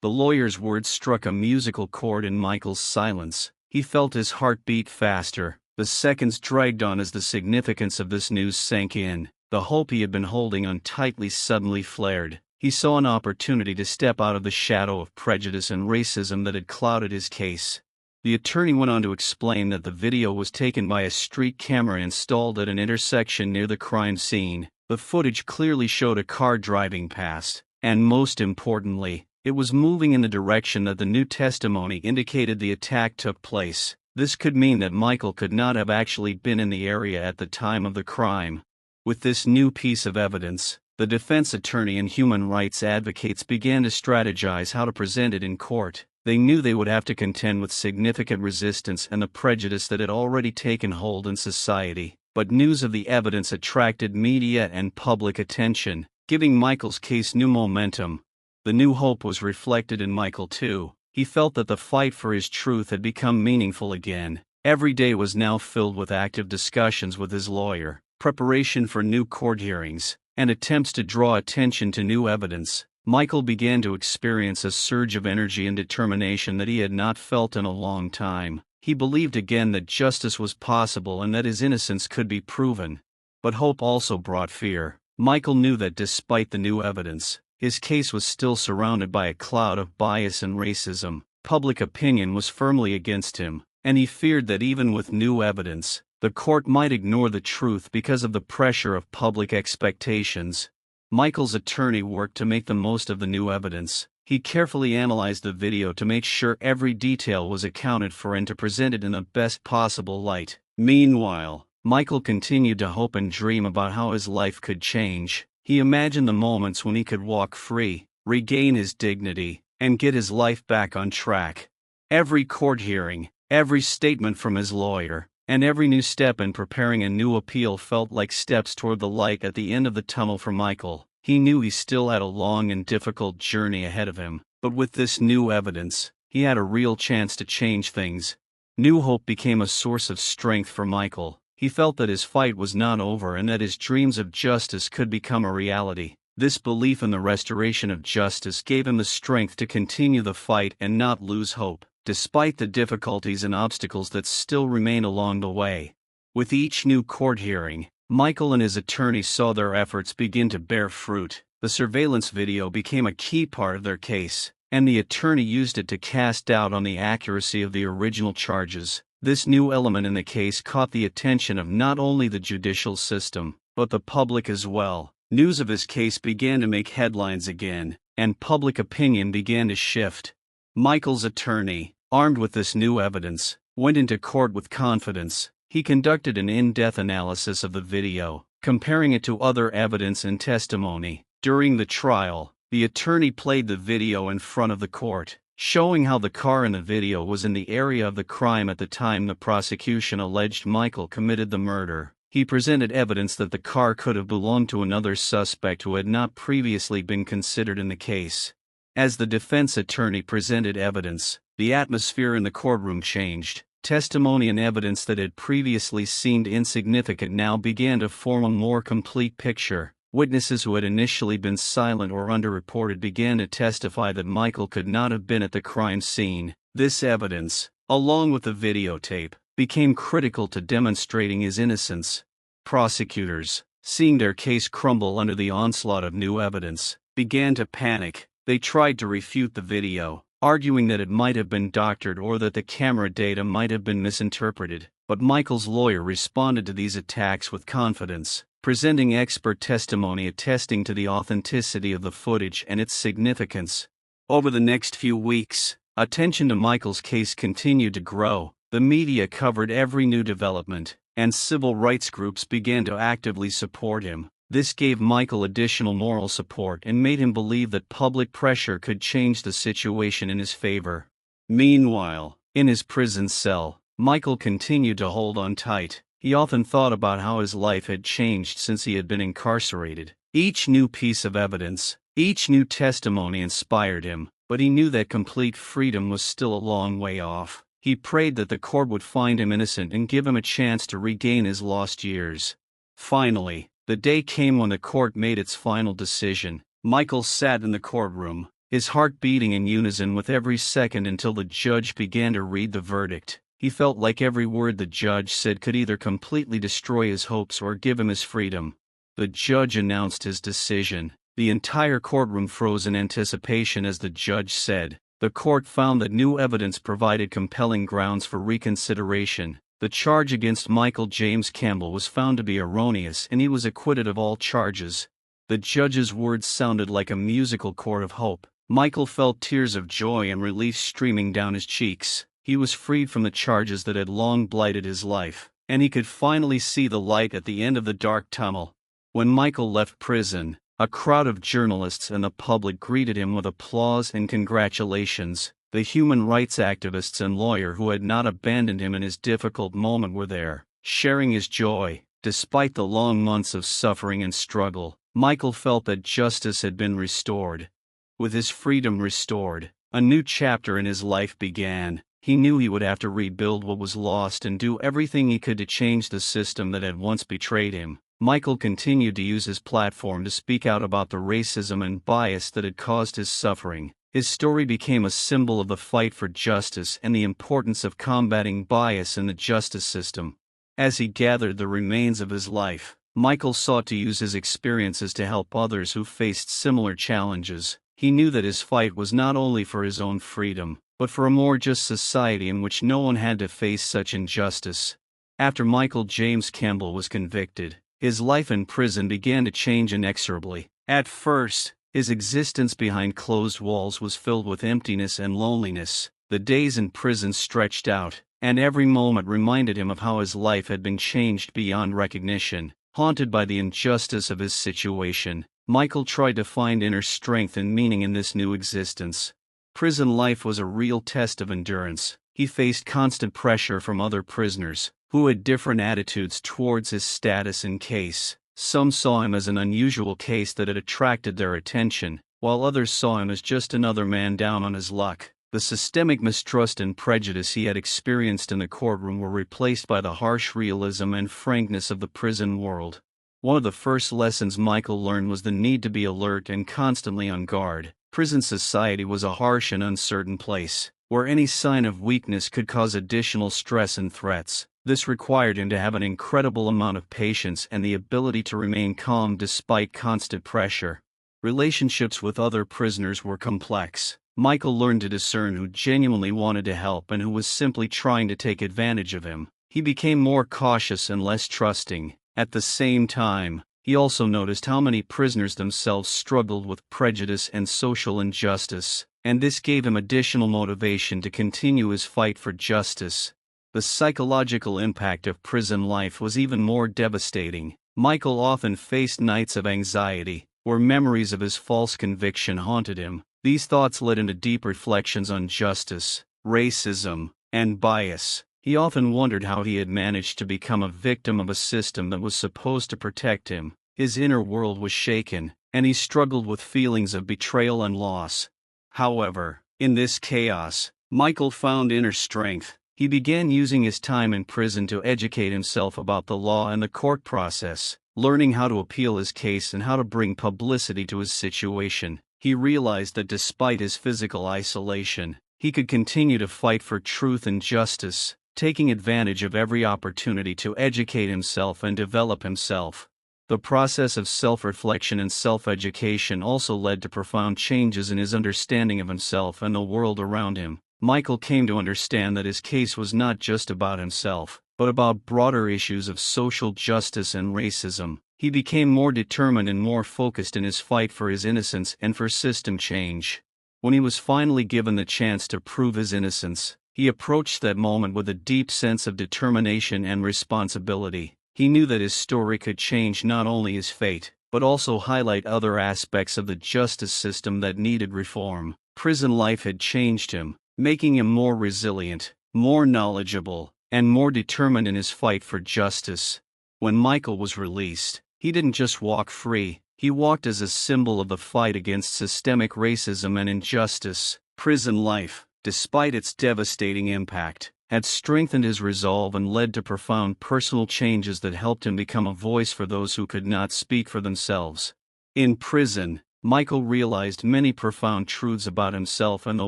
The lawyer's words struck a musical chord in Michael's silence. He felt his heart beat faster. The seconds dragged on as the significance of this news sank in. The hope he had been holding on tightly suddenly flared. He saw an opportunity to step out of the shadow of prejudice and racism that had clouded his case. The attorney went on to explain that the video was taken by a street camera installed at an intersection near the crime scene. The footage clearly showed a car driving past, and most importantly, it was moving in the direction that the new testimony indicated the attack took place. This could mean that Michael could not have actually been in the area at the time of the crime. With this new piece of evidence, the defense attorney and human rights advocates began to strategize how to present it in court. They knew they would have to contend with significant resistance and the prejudice that had already taken hold in society. But news of the evidence attracted media and public attention, giving Michael's case new momentum. The new hope was reflected in Michael too. He felt that the fight for his truth had become meaningful again. Every day was now filled with active discussions with his lawyer, preparation for new court hearings, and attempts to draw attention to new evidence. Michael began to experience a surge of energy and determination that he had not felt in a long time. He believed again that justice was possible and that his innocence could be proven. But hope also brought fear. Michael knew that despite the new evidence, his case was still surrounded by a cloud of bias and racism. Public opinion was firmly against him, and he feared that even with new evidence, the court might ignore the truth because of the pressure of public expectations. Michael's attorney worked to make the most of the new evidence. He carefully analyzed the video to make sure every detail was accounted for and to present it in the best possible light. Meanwhile, Michael continued to hope and dream about how his life could change. He imagined the moments when he could walk free, regain his dignity, and get his life back on track. Every court hearing, every statement from his lawyer, and every new step in preparing a new appeal felt like steps toward the light at the end of the tunnel for Michael. He knew he still had a long and difficult journey ahead of him, but with this new evidence, he had a real chance to change things. New hope became a source of strength for Michael. He felt that his fight was not over and that his dreams of justice could become a reality. This belief in the restoration of justice gave him the strength to continue the fight and not lose hope, despite the difficulties and obstacles that still remain along the way. With each new court hearing, Michael and his attorney saw their efforts begin to bear fruit. The surveillance video became a key part of their case, and the attorney used it to cast doubt on the accuracy of the original charges. This new element in the case caught the attention of not only the judicial system, but the public as well. News of his case began to make headlines again, and public opinion began to shift. Michael's attorney, armed with this new evidence, went into court with confidence. He conducted an in-depth analysis of the video, comparing it to other evidence and testimony. During the trial, the attorney played the video in front of the court, showing how the car in the video was in the area of the crime at the time the prosecution alleged Michael committed the murder. He presented evidence that the car could have belonged to another suspect who had not previously been considered in the case. As the defense attorney presented evidence, the atmosphere in the courtroom changed. Testimony and evidence that had previously seemed insignificant now began to form a more complete picture. Witnesses who had initially been silent or underreported began to testify that Michael could not have been at the crime scene. This evidence, along with the videotape, became critical to demonstrating his innocence. Prosecutors, seeing their case crumble under the onslaught of new evidence, began to panic. They tried to refute the video, arguing that it might have been doctored or that the camera data might have been misinterpreted. But Michael's lawyer responded to these attacks with confidence, presenting expert testimony attesting to the authenticity of the footage and its significance. Over the next few weeks, attention to Michael's case continued to grow. The media covered every new development, and civil rights groups began to actively support him. This gave Michael additional moral support and made him believe that public pressure could change the situation in his favor. Meanwhile, in his prison cell, Michael continued to hold on tight. He often thought about how his life had changed since he had been incarcerated. Each new piece of evidence, each new testimony inspired him, but he knew that complete freedom was still a long way off. He prayed that the court would find him innocent and give him a chance to regain his lost years. Finally, the day came when the court made its final decision. Michael sat in the courtroom, his heart beating in unison with every second until the judge began to read the verdict. He felt like every word the judge said could either completely destroy his hopes or give him his freedom. The judge announced his decision. The entire courtroom froze in anticipation as the judge said. The court found that new evidence provided compelling grounds for reconsideration. The charge against Michael James Campbell was found to be erroneous and he was acquitted of all charges. The judge's words sounded like a musical chord of hope. Michael felt tears of joy and relief streaming down his cheeks. He was freed from the charges that had long blighted his life, and he could finally see the light at the end of the dark tunnel. When Michael left prison, a crowd of journalists and the public greeted him with applause and congratulations. The human rights activists and lawyer who had not abandoned him in his difficult moment were there, sharing his joy. Despite the long months of suffering and struggle, Michael felt that justice had been restored. With his freedom restored, a new chapter in his life began. He knew he would have to rebuild what was lost and do everything he could to change the system that had once betrayed him. Michael continued to use his platform to speak out about the racism and bias that had caused his suffering. His story became a symbol of the fight for justice and the importance of combating bias in the justice system. As he gathered the remains of his life, Michael sought to use his experiences to help others who faced similar challenges. He knew that his fight was not only for his own freedom, but for a more just society in which no one had to face such injustice. After Michael James Campbell was convicted, his life in prison began to change inexorably. At first, his existence behind closed walls was filled with emptiness and loneliness. The days in prison stretched out, and every moment reminded him of how his life had been changed beyond recognition. Haunted by the injustice of his situation, Michael tried to find inner strength and meaning in this new existence. Prison life was a real test of endurance. He faced constant pressure from other prisoners, who had different attitudes towards his status and case. Some saw him as an unusual case that had attracted their attention, while others saw him as just another man down on his luck. The systemic mistrust and prejudice he had experienced in the courtroom were replaced by the harsh realism and frankness of the prison world. One of the first lessons Michael learned was the need to be alert and constantly on guard. Prison society was a harsh and uncertain place, where any sign of weakness could cause additional stress and threats. This required him to have an incredible amount of patience and the ability to remain calm despite constant pressure. Relationships with other prisoners were complex. Michael learned to discern who genuinely wanted to help and who was simply trying to take advantage of him. He became more cautious and less trusting. At the same time, he also noticed how many prisoners themselves struggled with prejudice and social injustice, and this gave him additional motivation to continue his fight for justice. The psychological impact of prison life was even more devastating. Michael often faced nights of anxiety, where memories of his false conviction haunted him. These thoughts led into deep reflections on justice, racism, and bias. He often wondered how he had managed to become a victim of a system that was supposed to protect him. His inner world was shaken, and he struggled with feelings of betrayal and loss. However, in this chaos, Michael found inner strength. He began using his time in prison to educate himself about the law and the court process, learning how to appeal his case and how to bring publicity to his situation. He realized that despite his physical isolation, he could continue to fight for truth and justice, taking advantage of every opportunity to educate himself and develop himself. The process of self-reflection and self-education also led to profound changes in his understanding of himself and the world around him. Michael came to understand that his case was not just about himself, but about broader issues of social justice and racism. He became more determined and more focused in his fight for his innocence and for system change. When he was finally given the chance to prove his innocence, he approached that moment with a deep sense of determination and responsibility. He knew that his story could change not only his fate, but also highlight other aspects of the justice system that needed reform. Prison life had changed him, making him more resilient, more knowledgeable, and more determined in his fight for justice. When Michael was released, he didn't just walk free, he walked as a symbol of the fight against systemic racism and injustice. Prison life, despite its devastating impact, had strengthened his resolve and led to profound personal changes that helped him become a voice for those who could not speak for themselves. In prison, Michael realized many profound truths about himself and the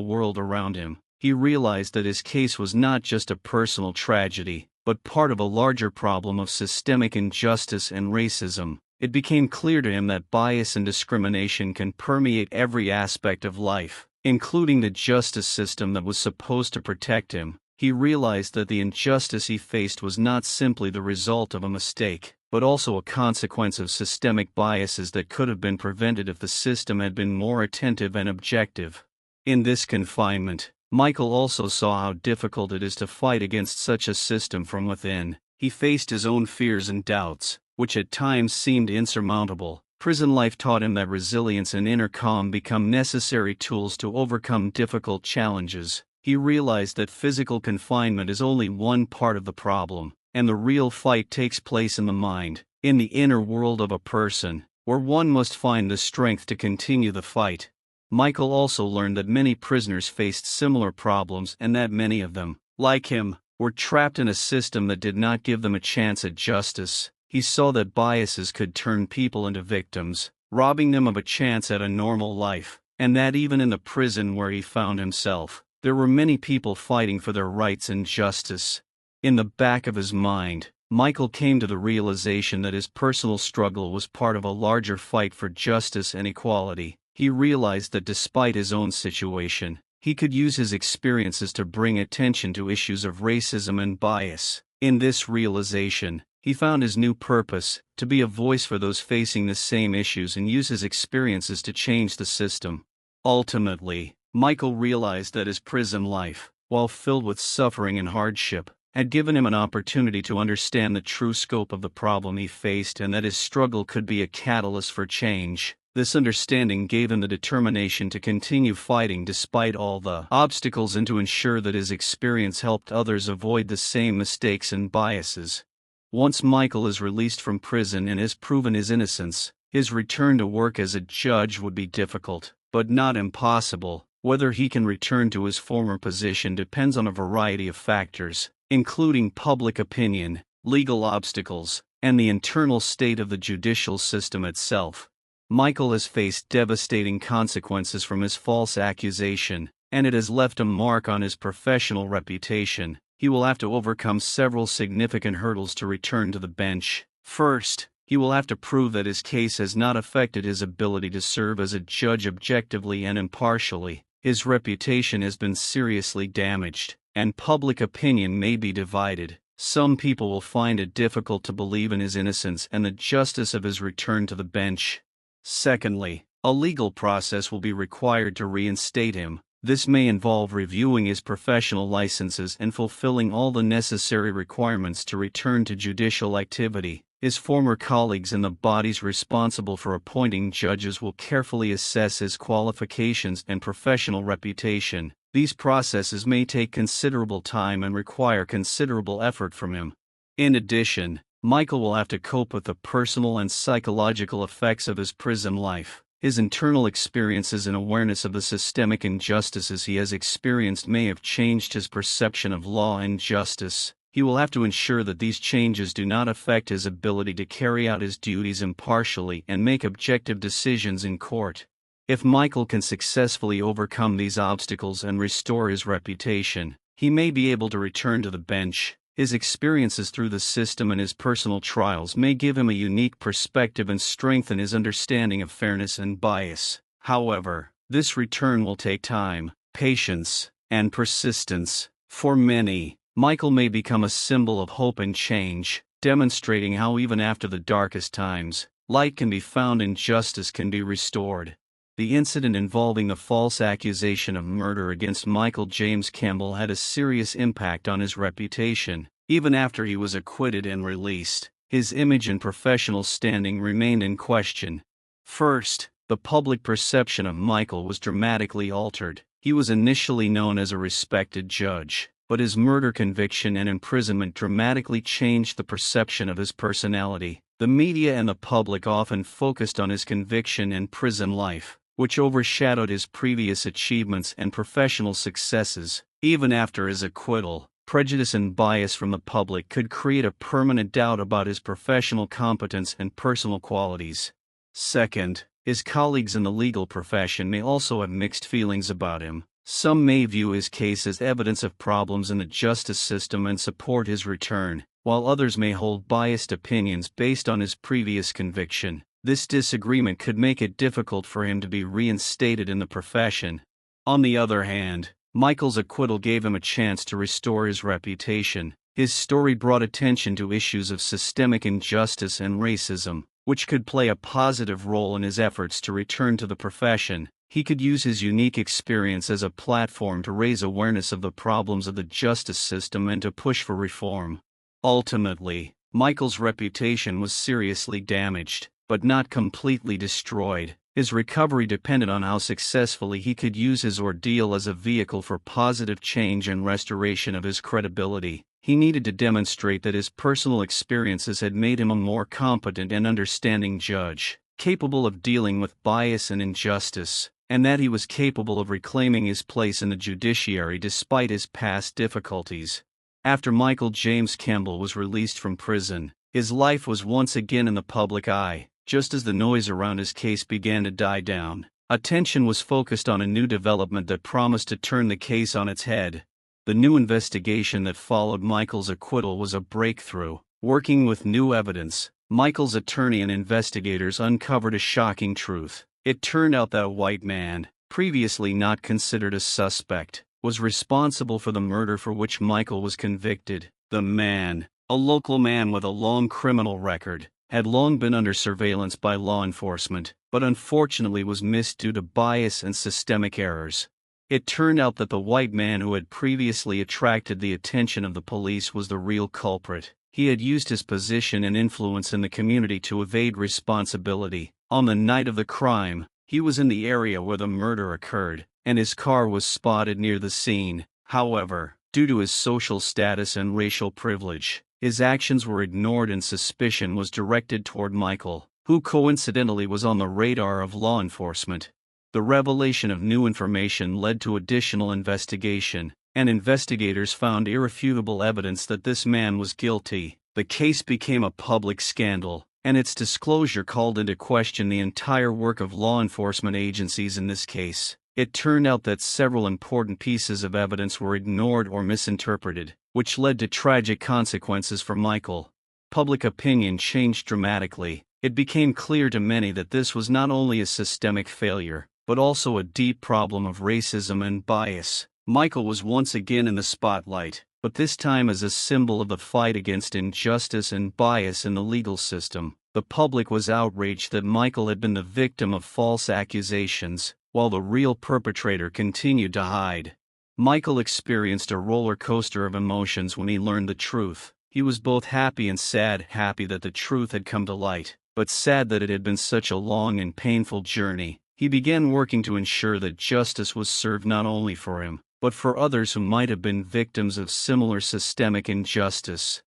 world around him. He realized that his case was not just a personal tragedy, but part of a larger problem of systemic injustice and racism. It became clear to him that bias and discrimination can permeate every aspect of life, including the justice system that was supposed to protect him. He realized that the injustice he faced was not simply the result of a mistake, but also a consequence of systemic biases that could have been prevented if the system had been more attentive and objective. In this confinement, Michael also saw how difficult it is to fight against such a system from within. He faced his own fears and doubts, which at times seemed insurmountable. Prison life taught him that resilience and inner calm become necessary tools to overcome difficult challenges. He realized that physical confinement is only one part of the problem, and the real fight takes place in the mind, in the inner world of a person, where one must find the strength to continue the fight. Michael also learned that many prisoners faced similar problems and that many of them, like him, were trapped in a system that did not give them a chance at justice. He saw that biases could turn people into victims, robbing them of a chance at a normal life, and that even in the prison where he found himself, there were many people fighting for their rights and justice. In the back of his mind, Michael came to the realization that his personal struggle was part of a larger fight for justice and equality. He realized that despite his own situation, he could use his experiences to bring attention to issues of racism and bias. In this realization, he found his new purpose, to be a voice for those facing the same issues and use his experiences to change the system. Ultimately, Michael realized that his prison life, while filled with suffering and hardship, had given him an opportunity to understand the true scope of the problem he faced and that his struggle could be a catalyst for change. This understanding gave him the determination to continue fighting despite all the obstacles and to ensure that his experience helped others avoid the same mistakes and biases. Once Michael is released from prison and has proven his innocence, his return to work as a judge would be difficult, but not impossible. Whether he can return to his former position depends on a variety of factors, including public opinion, legal obstacles, and the internal state of the judicial system itself. Michael has faced devastating consequences from his false accusation, and it has left a mark on his professional reputation. He will have to overcome several significant hurdles to return to the bench. First, he will have to prove that his case has not affected his ability to serve as a judge objectively and impartially. His reputation has been seriously damaged, and public opinion may be divided. Some people will find it difficult to believe in his innocence and the justice of his return to the bench. Secondly, a legal process will be required to reinstate him. This may involve reviewing his professional licenses and fulfilling all the necessary requirements to return to judicial activity. His former colleagues and the bodies responsible for appointing judges will carefully assess his qualifications and professional reputation. These processes may take considerable time and require considerable effort from him. In addition, Michael will have to cope with the personal and psychological effects of his prison life. His internal experiences and awareness of the systemic injustices he has experienced may have changed his perception of law and justice. He will have to ensure that these changes do not affect his ability to carry out his duties impartially and make objective decisions in court. If Michael can successfully overcome these obstacles and restore his reputation, he may be able to return to the bench. His experiences through the system and his personal trials may give him a unique perspective and strengthen his understanding of fairness and bias. However, this return will take time, patience, and persistence. For many, Michael may become a symbol of hope and change, demonstrating how even after the darkest times, light can be found and justice can be restored. The incident involving the false accusation of murder against Michael James Campbell had a serious impact on his reputation. Even after he was acquitted and released, his image and professional standing remained in question. First, the public perception of Michael was dramatically altered. He was initially known as a respected judge, but his murder conviction and imprisonment dramatically changed the perception of his personality. The media and the public often focused on his conviction and prison life, which overshadowed his previous achievements and professional successes. Even after his acquittal, prejudice and bias from the public could create a permanent doubt about his professional competence and personal qualities. Second, his colleagues in the legal profession may also have mixed feelings about him. Some may view his case as evidence of problems in the justice system and support his return, while others may hold biased opinions based on his previous conviction. This disagreement could make it difficult for him to be reinstated in the profession. On the other hand, Michael's acquittal gave him a chance to restore his reputation. His story brought attention to issues of systemic injustice and racism, which could play a positive role in his efforts to return to the profession. He could use his unique experience as a platform to raise awareness of the problems of the justice system and to push for reform. Ultimately, Michael's reputation was seriously damaged, but not completely destroyed. His recovery depended on how successfully he could use his ordeal as a vehicle for positive change and restoration of his credibility. He needed to demonstrate that his personal experiences had made him a more competent and understanding judge, capable of dealing with bias and injustice, and that he was capable of reclaiming his place in the judiciary despite his past difficulties. After Michael James Campbell was released from prison, his life was once again in the public eye. Just as the noise around his case began to die down, attention was focused on a new development that promised to turn the case on its head. The new investigation that followed Michael's acquittal was a breakthrough. Working with new evidence, Michael's attorney and investigators uncovered a shocking truth. It turned out that a white man, previously not considered a suspect, was responsible for the murder for which Michael was convicted. The man, a local man with a long criminal record, had long been under surveillance by law enforcement, but unfortunately was missed due to bias and systemic errors. It turned out that the white man who had previously attracted the attention of the police was the real culprit. He had used his position and influence in the community to evade responsibility. On the night of the crime, he was in the area where the murder occurred, and his car was spotted near the scene. However, due to his social status and racial privilege, his actions were ignored and suspicion was directed toward Michael, who coincidentally was on the radar of law enforcement. The revelation of new information led to additional investigation, and investigators found irrefutable evidence that this man was guilty. The case became a public scandal, and its disclosure called into question the entire work of law enforcement agencies in this case. It turned out that several important pieces of evidence were ignored or misinterpreted, which led to tragic consequences for Michael. Public opinion changed dramatically. It became clear to many that this was not only a systemic failure, but also a deep problem of racism and bias. Michael was once again in the spotlight, but this time as a symbol of the fight against injustice and bias in the legal system. The public was outraged that Michael had been the victim of false accusations, while the real perpetrator continued to hide. Michael experienced a roller coaster of emotions when he learned the truth. He was both happy and sad, happy that the truth had come to light, but sad that it had been such a long and painful journey. He began working to ensure that justice was served not only for him, but for others who might have been victims of similar systemic injustice.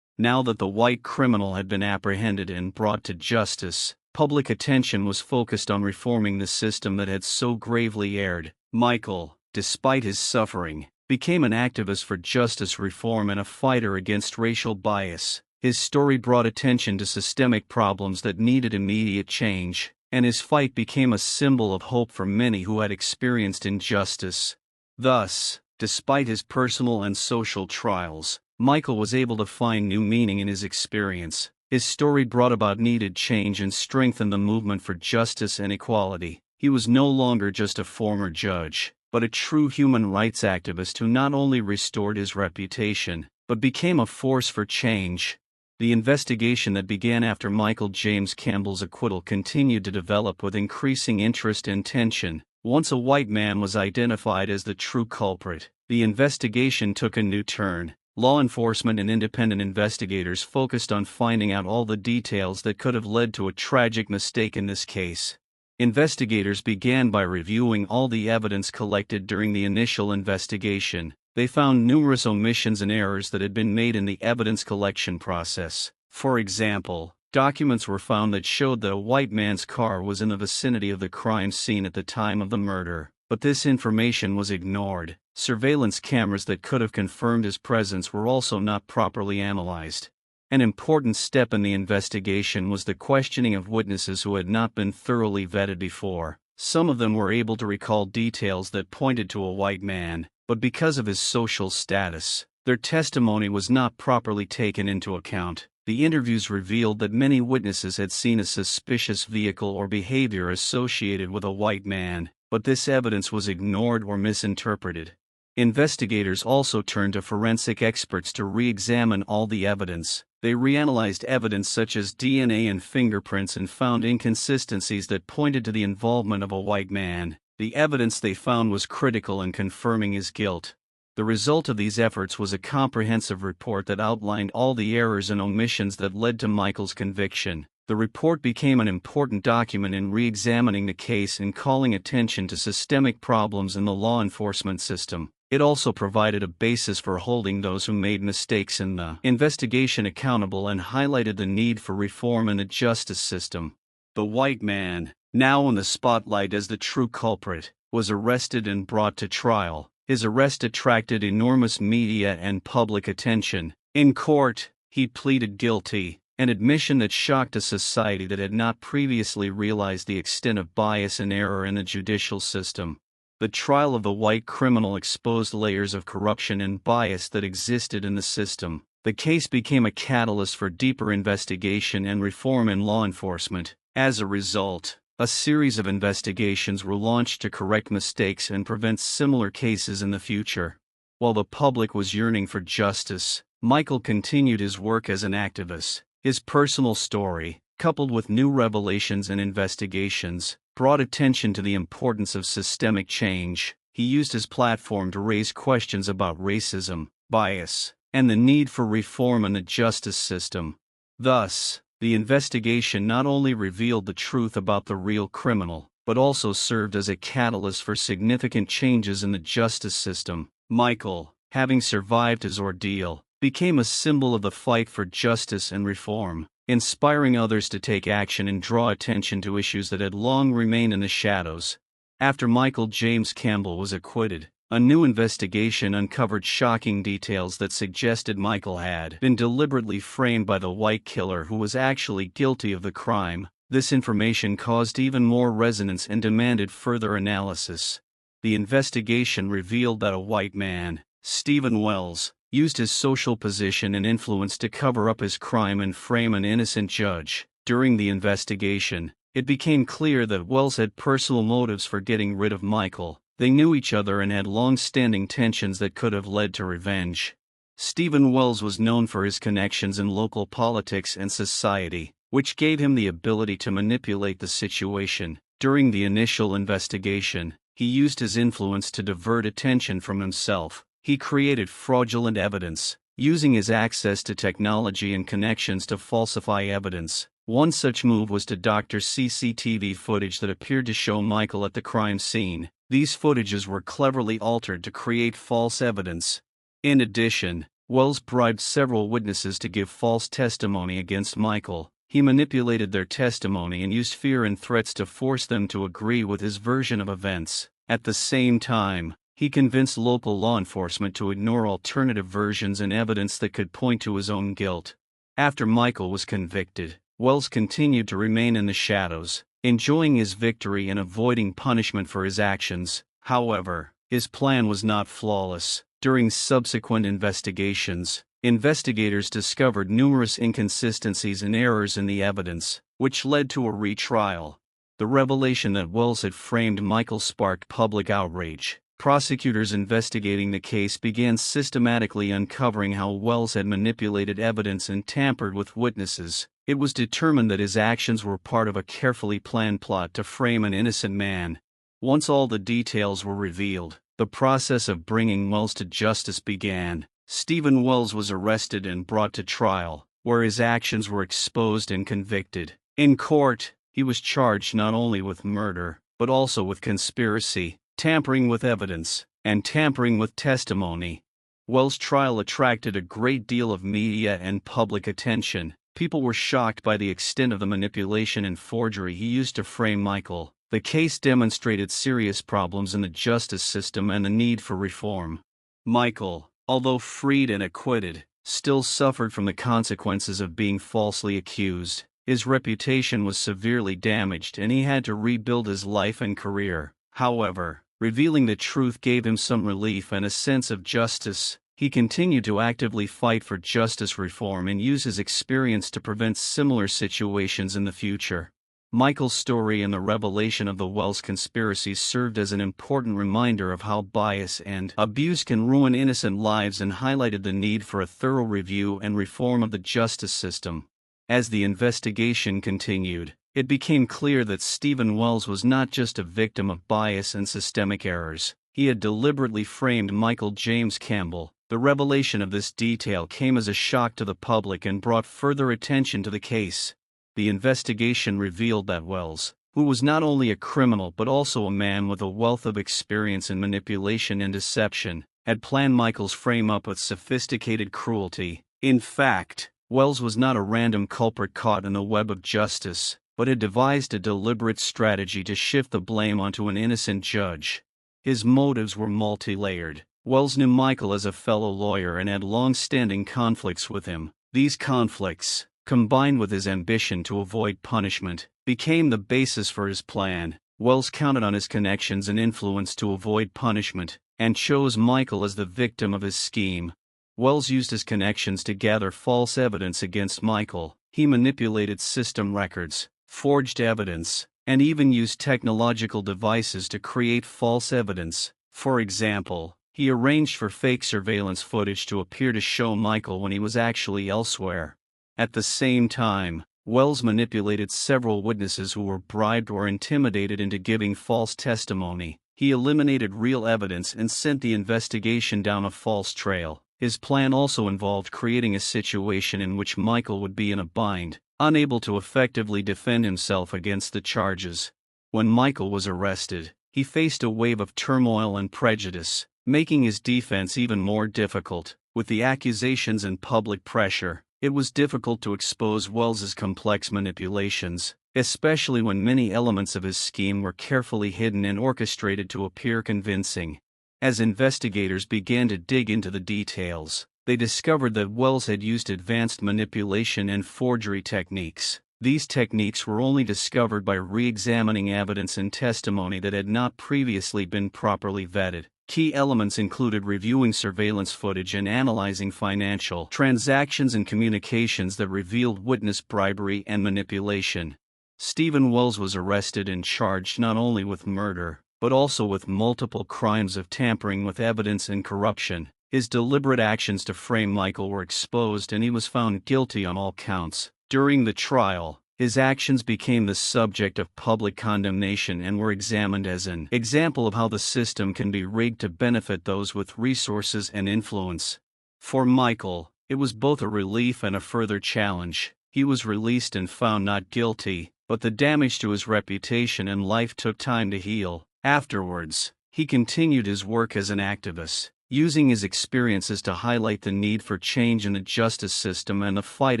Now that the white criminal had been apprehended and brought to justice, public attention was focused on reforming the system that had so gravely erred. Michael, despite his suffering, became an activist for justice reform and a fighter against racial bias. His story brought attention to systemic problems that needed immediate change, and his fight became a symbol of hope for many who had experienced injustice. Thus, despite his personal and social trials, Michael was able to find new meaning in his experience. His story brought about needed change and strengthened the movement for justice and equality. He was no longer just a former judge, but a true human rights activist who not only restored his reputation, but became a force for change. The investigation that began after Michael James Campbell's acquittal continued to develop with increasing interest and tension. Once a white man was identified as the true culprit, the investigation took a new turn. Law enforcement and independent investigators focused on finding out all the details that could have led to a tragic mistake in this case. Investigators began by reviewing all the evidence collected during the initial investigation. They found numerous omissions and errors that had been made in the evidence collection process. For example, documents were found that showed that a white man's car was in the vicinity of the crime scene at the time of the murder, but this information was ignored. Surveillance cameras that could have confirmed his presence were also not properly analyzed. An important step in the investigation was the questioning of witnesses who had not been thoroughly vetted before. Some of them were able to recall details that pointed to a white man, but because of his social status, their testimony was not properly taken into account. The interviews revealed that many witnesses had seen a suspicious vehicle or behavior associated with a white man, but this evidence was ignored or misinterpreted. Investigators also turned to forensic experts to re-examine all the evidence. They reanalyzed evidence such as DNA and fingerprints and found inconsistencies that pointed to the involvement of a white man. The evidence they found was critical in confirming his guilt. The result of these efforts was a comprehensive report that outlined all the errors and omissions that led to Michael's conviction. The report became an important document in re-examining the case and calling attention to systemic problems in the law enforcement system. It also provided a basis for holding those who made mistakes in the investigation accountable and highlighted the need for reform in the justice system. The white man, now in the spotlight as the true culprit, was arrested and brought to trial. His arrest attracted enormous media and public attention. In court, he pleaded guilty, an admission that shocked a society that had not previously realized the extent of bias and error in the judicial system. The trial of the white criminal exposed layers of corruption and bias that existed in the system. The case became a catalyst for deeper investigation and reform in law enforcement. As a result, a series of investigations were launched to correct mistakes and prevent similar cases in the future. While the public was yearning for justice, Michael continued his work as an activist. His personal story, coupled with new revelations and investigations, brought attention to the importance of systemic change. He used his platform to raise questions about racism, bias, and the need for reform in the justice system. Thus, the investigation not only revealed the truth about the real criminal, but also served as a catalyst for significant changes in the justice system. Michael, having survived his ordeal, became a symbol of the fight for justice and reform, inspiring others to take action and draw attention to issues that had long remained in the shadows. After Michael James Campbell was acquitted, a new investigation uncovered shocking details that suggested Michael had been deliberately framed by the white killer who was actually guilty of the crime. This information caused even more resonance and demanded further analysis. The investigation revealed that a white man, Stephen Wells, used his social position and influence to cover up his crime and frame an innocent judge. During the investigation, it became clear that Wells had personal motives for getting rid of Michael. They knew each other and had long-standing tensions that could have led to revenge. Stephen Wells was known for his connections in local politics and society, which gave him the ability to manipulate the situation. During the initial investigation, he used his influence to divert attention from himself. He created fraudulent evidence, using his access to technology and connections to falsify evidence. One such move was to doctor CCTV footage that appeared to show Michael at the crime scene. These footages were cleverly altered to create false evidence. In addition, Wells bribed several witnesses to give false testimony against Michael. He manipulated their testimony and used fear and threats to force them to agree with his version of events. At the same time, he convinced local law enforcement to ignore alternative versions and evidence that could point to his own guilt. After Michael was convicted, Wells continued to remain in the shadows, enjoying his victory and avoiding punishment for his actions. However, his plan was not flawless. During subsequent investigations, investigators discovered numerous inconsistencies and errors in the evidence, which led to a retrial. The revelation that Wells had framed Michael sparked public outrage. Prosecutors investigating the case began systematically uncovering how Wells had manipulated evidence and tampered with witnesses. It was determined that his actions were part of a carefully planned plot to frame an innocent man. Once all the details were revealed, the process of bringing Wells to justice began. Stephen Wells was arrested and brought to trial, where his actions were exposed and convicted. In court, he was charged not only with murder, but also with conspiracy, tampering with evidence, and tampering with testimony. Wells' trial attracted a great deal of media and public attention. People were shocked by the extent of the manipulation and forgery he used to frame Michael. The case demonstrated serious problems in the justice system and the need for reform. Michael, although freed and acquitted, still suffered from the consequences of being falsely accused. His reputation was severely damaged and he had to rebuild his life and career. However, revealing the truth gave him some relief and a sense of justice. He continued to actively fight for justice reform and use his experience to prevent similar situations in the future. Michael's story and the revelation of the Wells conspiracy served as an important reminder of how bias and abuse can ruin innocent lives and highlighted the need for a thorough review and reform of the justice system. As the investigation continued, it became clear that Stephen Wells was not just a victim of bias and systemic errors. He had deliberately framed Michael James Campbell. The revelation of this detail came as a shock to the public and brought further attention to the case. The investigation revealed that Wells, who was not only a criminal but also a man with a wealth of experience in manipulation and deception, had planned Michael's frame-up with sophisticated cruelty. In fact, Wells was not a random culprit caught in the web of justice, but had devised a deliberate strategy to shift the blame onto an innocent judge. His motives were multi-layered. Wells knew Michael as a fellow lawyer and had long-standing conflicts with him. These conflicts, combined with his ambition to avoid punishment, became the basis for his plan. Wells counted on his connections and influence to avoid punishment, and chose Michael as the victim of his scheme. Wells used his connections to gather false evidence against Michael. He manipulated system records, forged evidence, and even used technological devices to create false evidence. For example, he arranged for fake surveillance footage to appear to show Michael when he was actually elsewhere. At the same time, Wells manipulated several witnesses who were bribed or intimidated into giving false testimony. He eliminated real evidence and sent the investigation down a false trail. His plan also involved creating a situation in which Michael would be in a bind, unable to effectively defend himself against the charges. When Michael was arrested, he faced a wave of turmoil and prejudice, making his defense even more difficult. With the accusations and public pressure, it was difficult to expose Wells's complex manipulations, especially when many elements of his scheme were carefully hidden and orchestrated to appear convincing. As investigators began to dig into the details, they discovered that Wells had used advanced manipulation and forgery techniques. These techniques were only discovered by re-examining evidence and testimony that had not previously been properly vetted. Key elements included reviewing surveillance footage and analyzing financial transactions and communications that revealed witness bribery and manipulation. Stephen Wells was arrested and charged not only with murder, but also with multiple crimes of tampering with evidence and corruption. His deliberate actions to frame Michael were exposed and he was found guilty on all counts. During the trial, His actions became the subject of public condemnation and were examined as an example of how the system can be rigged to benefit those with resources and influence. For Michael, it was both a relief and a further challenge. He was released and found not guilty, but the damage to his reputation and life took time to heal. Afterwards, he continued his work as an activist, using his experiences to highlight the need for change in the justice system and the fight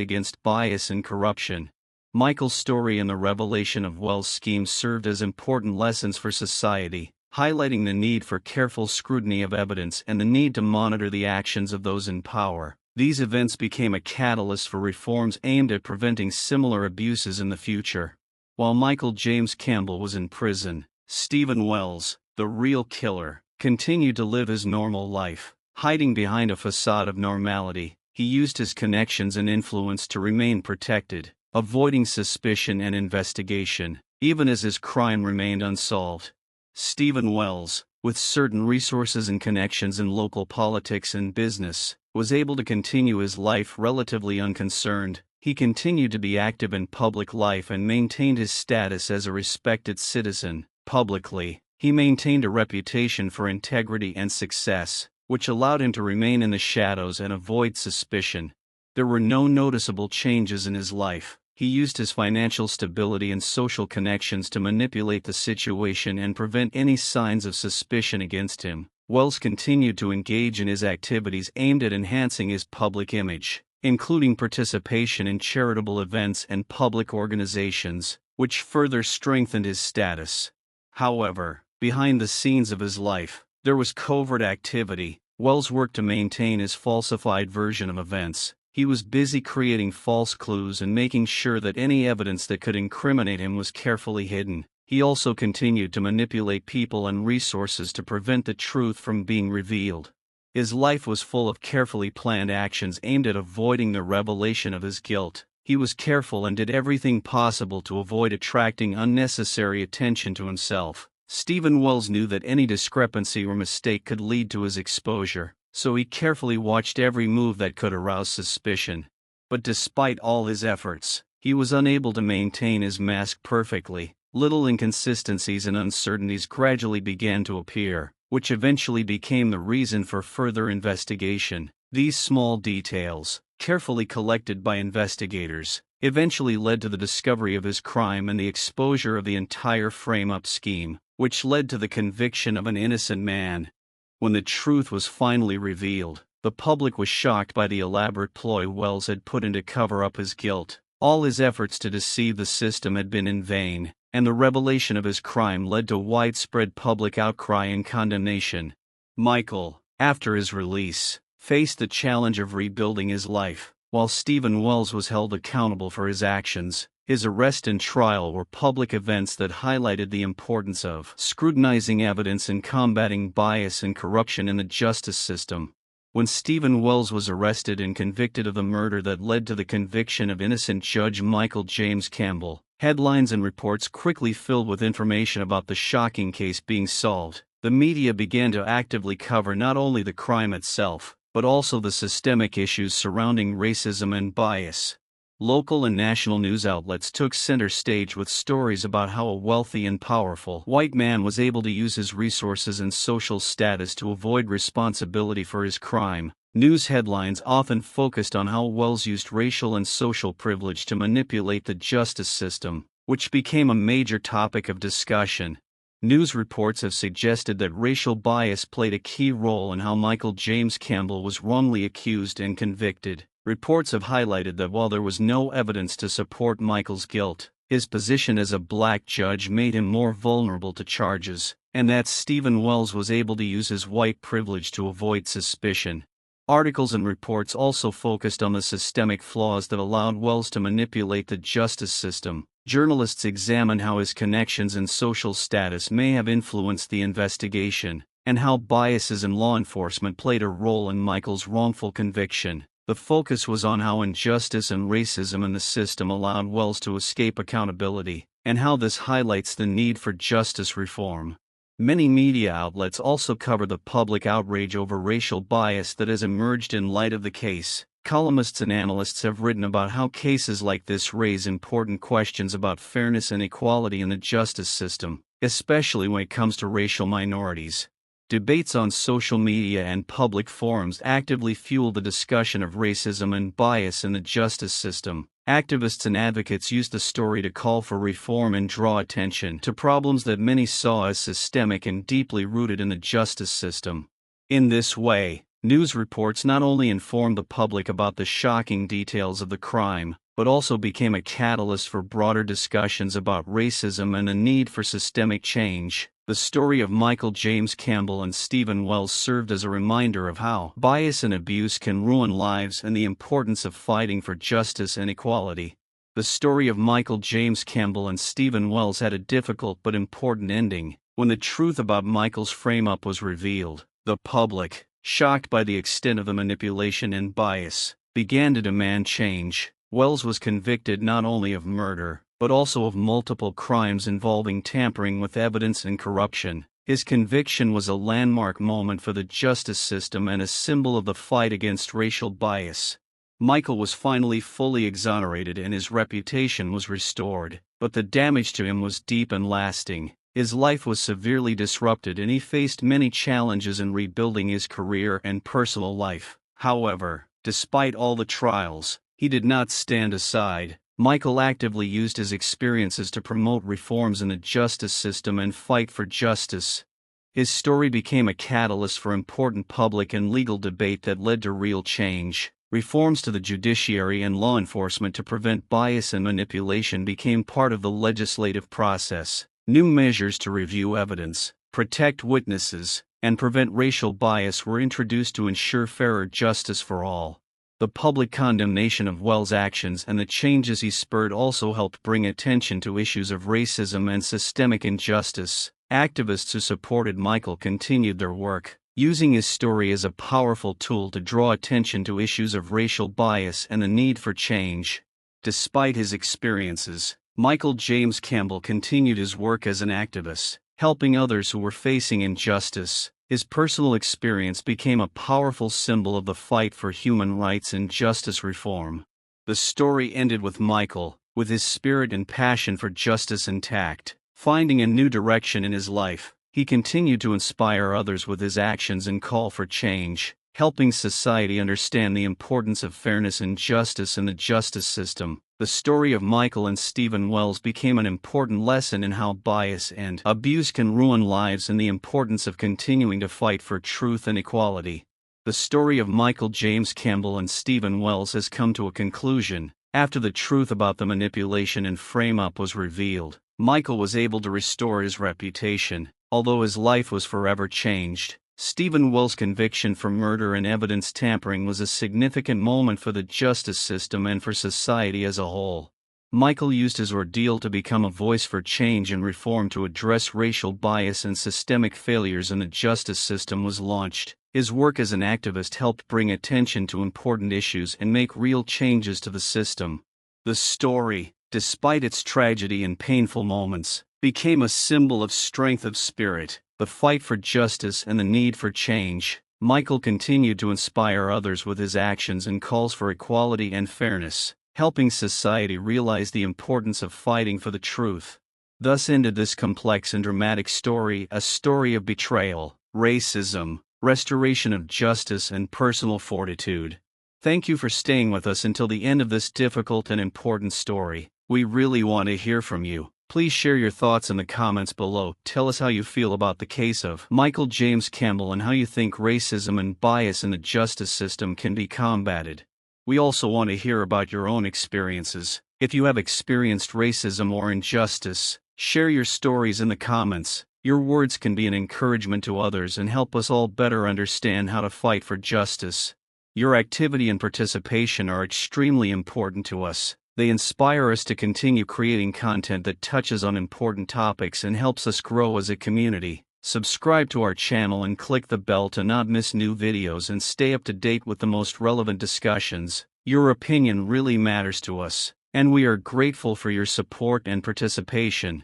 against bias and corruption. Michael's story and the revelation of Wells' schemes served as important lessons for society, highlighting the need for careful scrutiny of evidence and the need to monitor the actions of those in power. These events became a catalyst for reforms aimed at preventing similar abuses in the future. While Michael James Campbell was in prison, Stephen Wells, the real killer, continued to live his normal life. Hiding behind a facade of normality, he used his connections and influence to remain protected, avoiding suspicion and investigation, even as his crime remained unsolved. Stephen Wells, with certain resources and connections in local politics and business, was able to continue his life relatively unconcerned. He continued to be active in public life and maintained his status as a respected citizen. Publicly, he maintained a reputation for integrity and success, which allowed him to remain in the shadows and avoid suspicion. There were no noticeable changes in his life. He used his financial stability and social connections to manipulate the situation and prevent any signs of suspicion against him. Wells continued to engage in his activities aimed at enhancing his public image, including participation in charitable events and public organizations, which further strengthened his status. However, behind the scenes of his life, there was covert activity. Wells worked to maintain his falsified version of events. He was busy creating false clues and making sure that any evidence that could incriminate him was carefully hidden. He also continued to manipulate people and resources to prevent the truth from being revealed. His life was full of carefully planned actions aimed at avoiding the revelation of his guilt. He was careful and did everything possible to avoid attracting unnecessary attention to himself. Stephen Wells knew that any discrepancy or mistake could lead to his exposure, so he carefully watched every move that could arouse suspicion. But despite all his efforts, he was unable to maintain his mask perfectly. Little inconsistencies and uncertainties gradually began to appear, which eventually became the reason for further investigation. These small details, carefully collected by investigators, eventually led to the discovery of his crime and the exposure of the entire frame-up scheme, which led to the conviction of an innocent man. When the truth was finally revealed, the public was shocked by the elaborate ploy Wells had put in to cover up his guilt. All his efforts to deceive the system had been in vain, and the revelation of his crime led to widespread public outcry and condemnation. Michael, after his release, faced the challenge of rebuilding his life. While Stephen Wells was held accountable for his actions, his arrest and trial were public events that highlighted the importance of scrutinizing evidence and combating bias and corruption in the justice system. When Stephen Wells was arrested and convicted of the murder that led to the conviction of innocent Judge Michael James Campbell, headlines and reports quickly filled with information about the shocking case being solved. The media began to actively cover not only the crime itself, but also the systemic issues surrounding racism and bias. Local and national news outlets took center stage with stories about how a wealthy and powerful white man was able to use his resources and social status to avoid responsibility for his crime. News headlines often focused on how Wells used racial and social privilege to manipulate the justice system, which became a major topic of discussion. News reports have suggested that racial bias played a key role in how Michael James Campbell was wrongly accused and convicted. Reports have highlighted that while there was no evidence to support Michael's guilt, his position as a black judge made him more vulnerable to charges, and that Stephen Wells was able to use his white privilege to avoid suspicion. Articles and reports also focused on the systemic flaws that allowed Wells to manipulate the justice system. Journalists examined how his connections and social status may have influenced the investigation, and how biases in law enforcement played a role in Michael's wrongful conviction. The focus was on how injustice and racism in the system allowed Wells to escape accountability, and how this highlights the need for justice reform. Many media outlets also cover the public outrage over racial bias that has emerged in light of the case. Columnists and analysts have written about how cases like this raise important questions about fairness and equality in the justice system, especially when it comes to racial minorities. Debates on social media and public forums actively fuel the discussion of racism and bias in the justice system. Activists and advocates use the story to call for reform and draw attention to problems that many saw as systemic and deeply rooted in the justice system. In this way, news reports not only informed the public about the shocking details of the crime, but also became a catalyst for broader discussions about racism and the need for systemic change. The story of Michael James Campbell and Stephen Wells served as a reminder of how bias and abuse can ruin lives and the importance of fighting for justice and equality. The story of Michael James Campbell and Stephen Wells had a difficult but important ending. When the truth about Michael's frame-up was revealed, the public, shocked by the extent of the manipulation and bias, began to demand change. Wells was convicted not only of murder, but also of multiple crimes involving tampering with evidence and corruption. His conviction was a landmark moment for the justice system and a symbol of the fight against racial bias. Michael was finally fully exonerated and his reputation was restored, but the damage to him was deep and lasting. His life was severely disrupted and he faced many challenges in rebuilding his career and personal life. However, despite all the trials, he did not stand aside. Michael actively used his experiences to promote reforms in the justice system and fight for justice. His story became a catalyst for important public and legal debate that led to real change. Reforms to the judiciary and law enforcement to prevent bias and manipulation became part of the legislative process. New measures to review evidence, protect witnesses, and prevent racial bias were introduced to ensure fairer justice for all. The public condemnation of Wells' actions and the changes he spurred also helped bring attention to issues of racism and systemic injustice. Activists who supported Michael continued their work, using his story as a powerful tool to draw attention to issues of racial bias and the need for change. Despite his experiences, Michael James Campbell continued his work as an activist, helping others who were facing injustice. His personal experience became a powerful symbol of the fight for human rights and justice reform. The story ended with Michael, with his spirit and passion for justice intact, finding a new direction in his life. He continued to inspire others with his actions and call for change, helping society understand the importance of fairness and justice in the justice system. The story of Michael and Stephen Wells became an important lesson in how bias and abuse can ruin lives and the importance of continuing to fight for truth and equality. The story of Michael James Campbell and Stephen Wells has come to a conclusion. After the truth about the manipulation and frame-up was revealed, Michael was able to restore his reputation, although his life was forever changed. Stephen Wells' conviction for murder and evidence tampering was a significant moment for the justice system and for society as a whole. Michael used his ordeal to become a voice for change and reform to address racial bias and systemic failures in the justice system was launched. His work as an activist helped bring attention to important issues and make real changes to the system. The story, despite its tragedy and painful moments, became a symbol of strength of spirit, the fight for justice and the need for change. Michael continued to inspire others with his actions and calls for equality and fairness, helping society realize the importance of fighting for the truth. Thus ended this complex and dramatic story, a story of betrayal, racism, restoration of justice and personal fortitude. Thank you for staying with us until the end of this difficult and important story. We really want to hear from you. Please share your thoughts in the comments below. Tell us how you feel about the case of Michael James Campbell and how you think racism and bias in the justice system can be combated. We also want to hear about your own experiences. If you have experienced racism or injustice, share your stories in the comments. Your words can be an encouragement to others and help us all better understand how to fight for justice. Your activity and participation are extremely important to us. They inspire us to continue creating content that touches on important topics and helps us grow as a community. Subscribe to our channel and click the bell to not miss new videos and stay up to date with the most relevant discussions. Your opinion really matters to us, and we are grateful for your support and participation.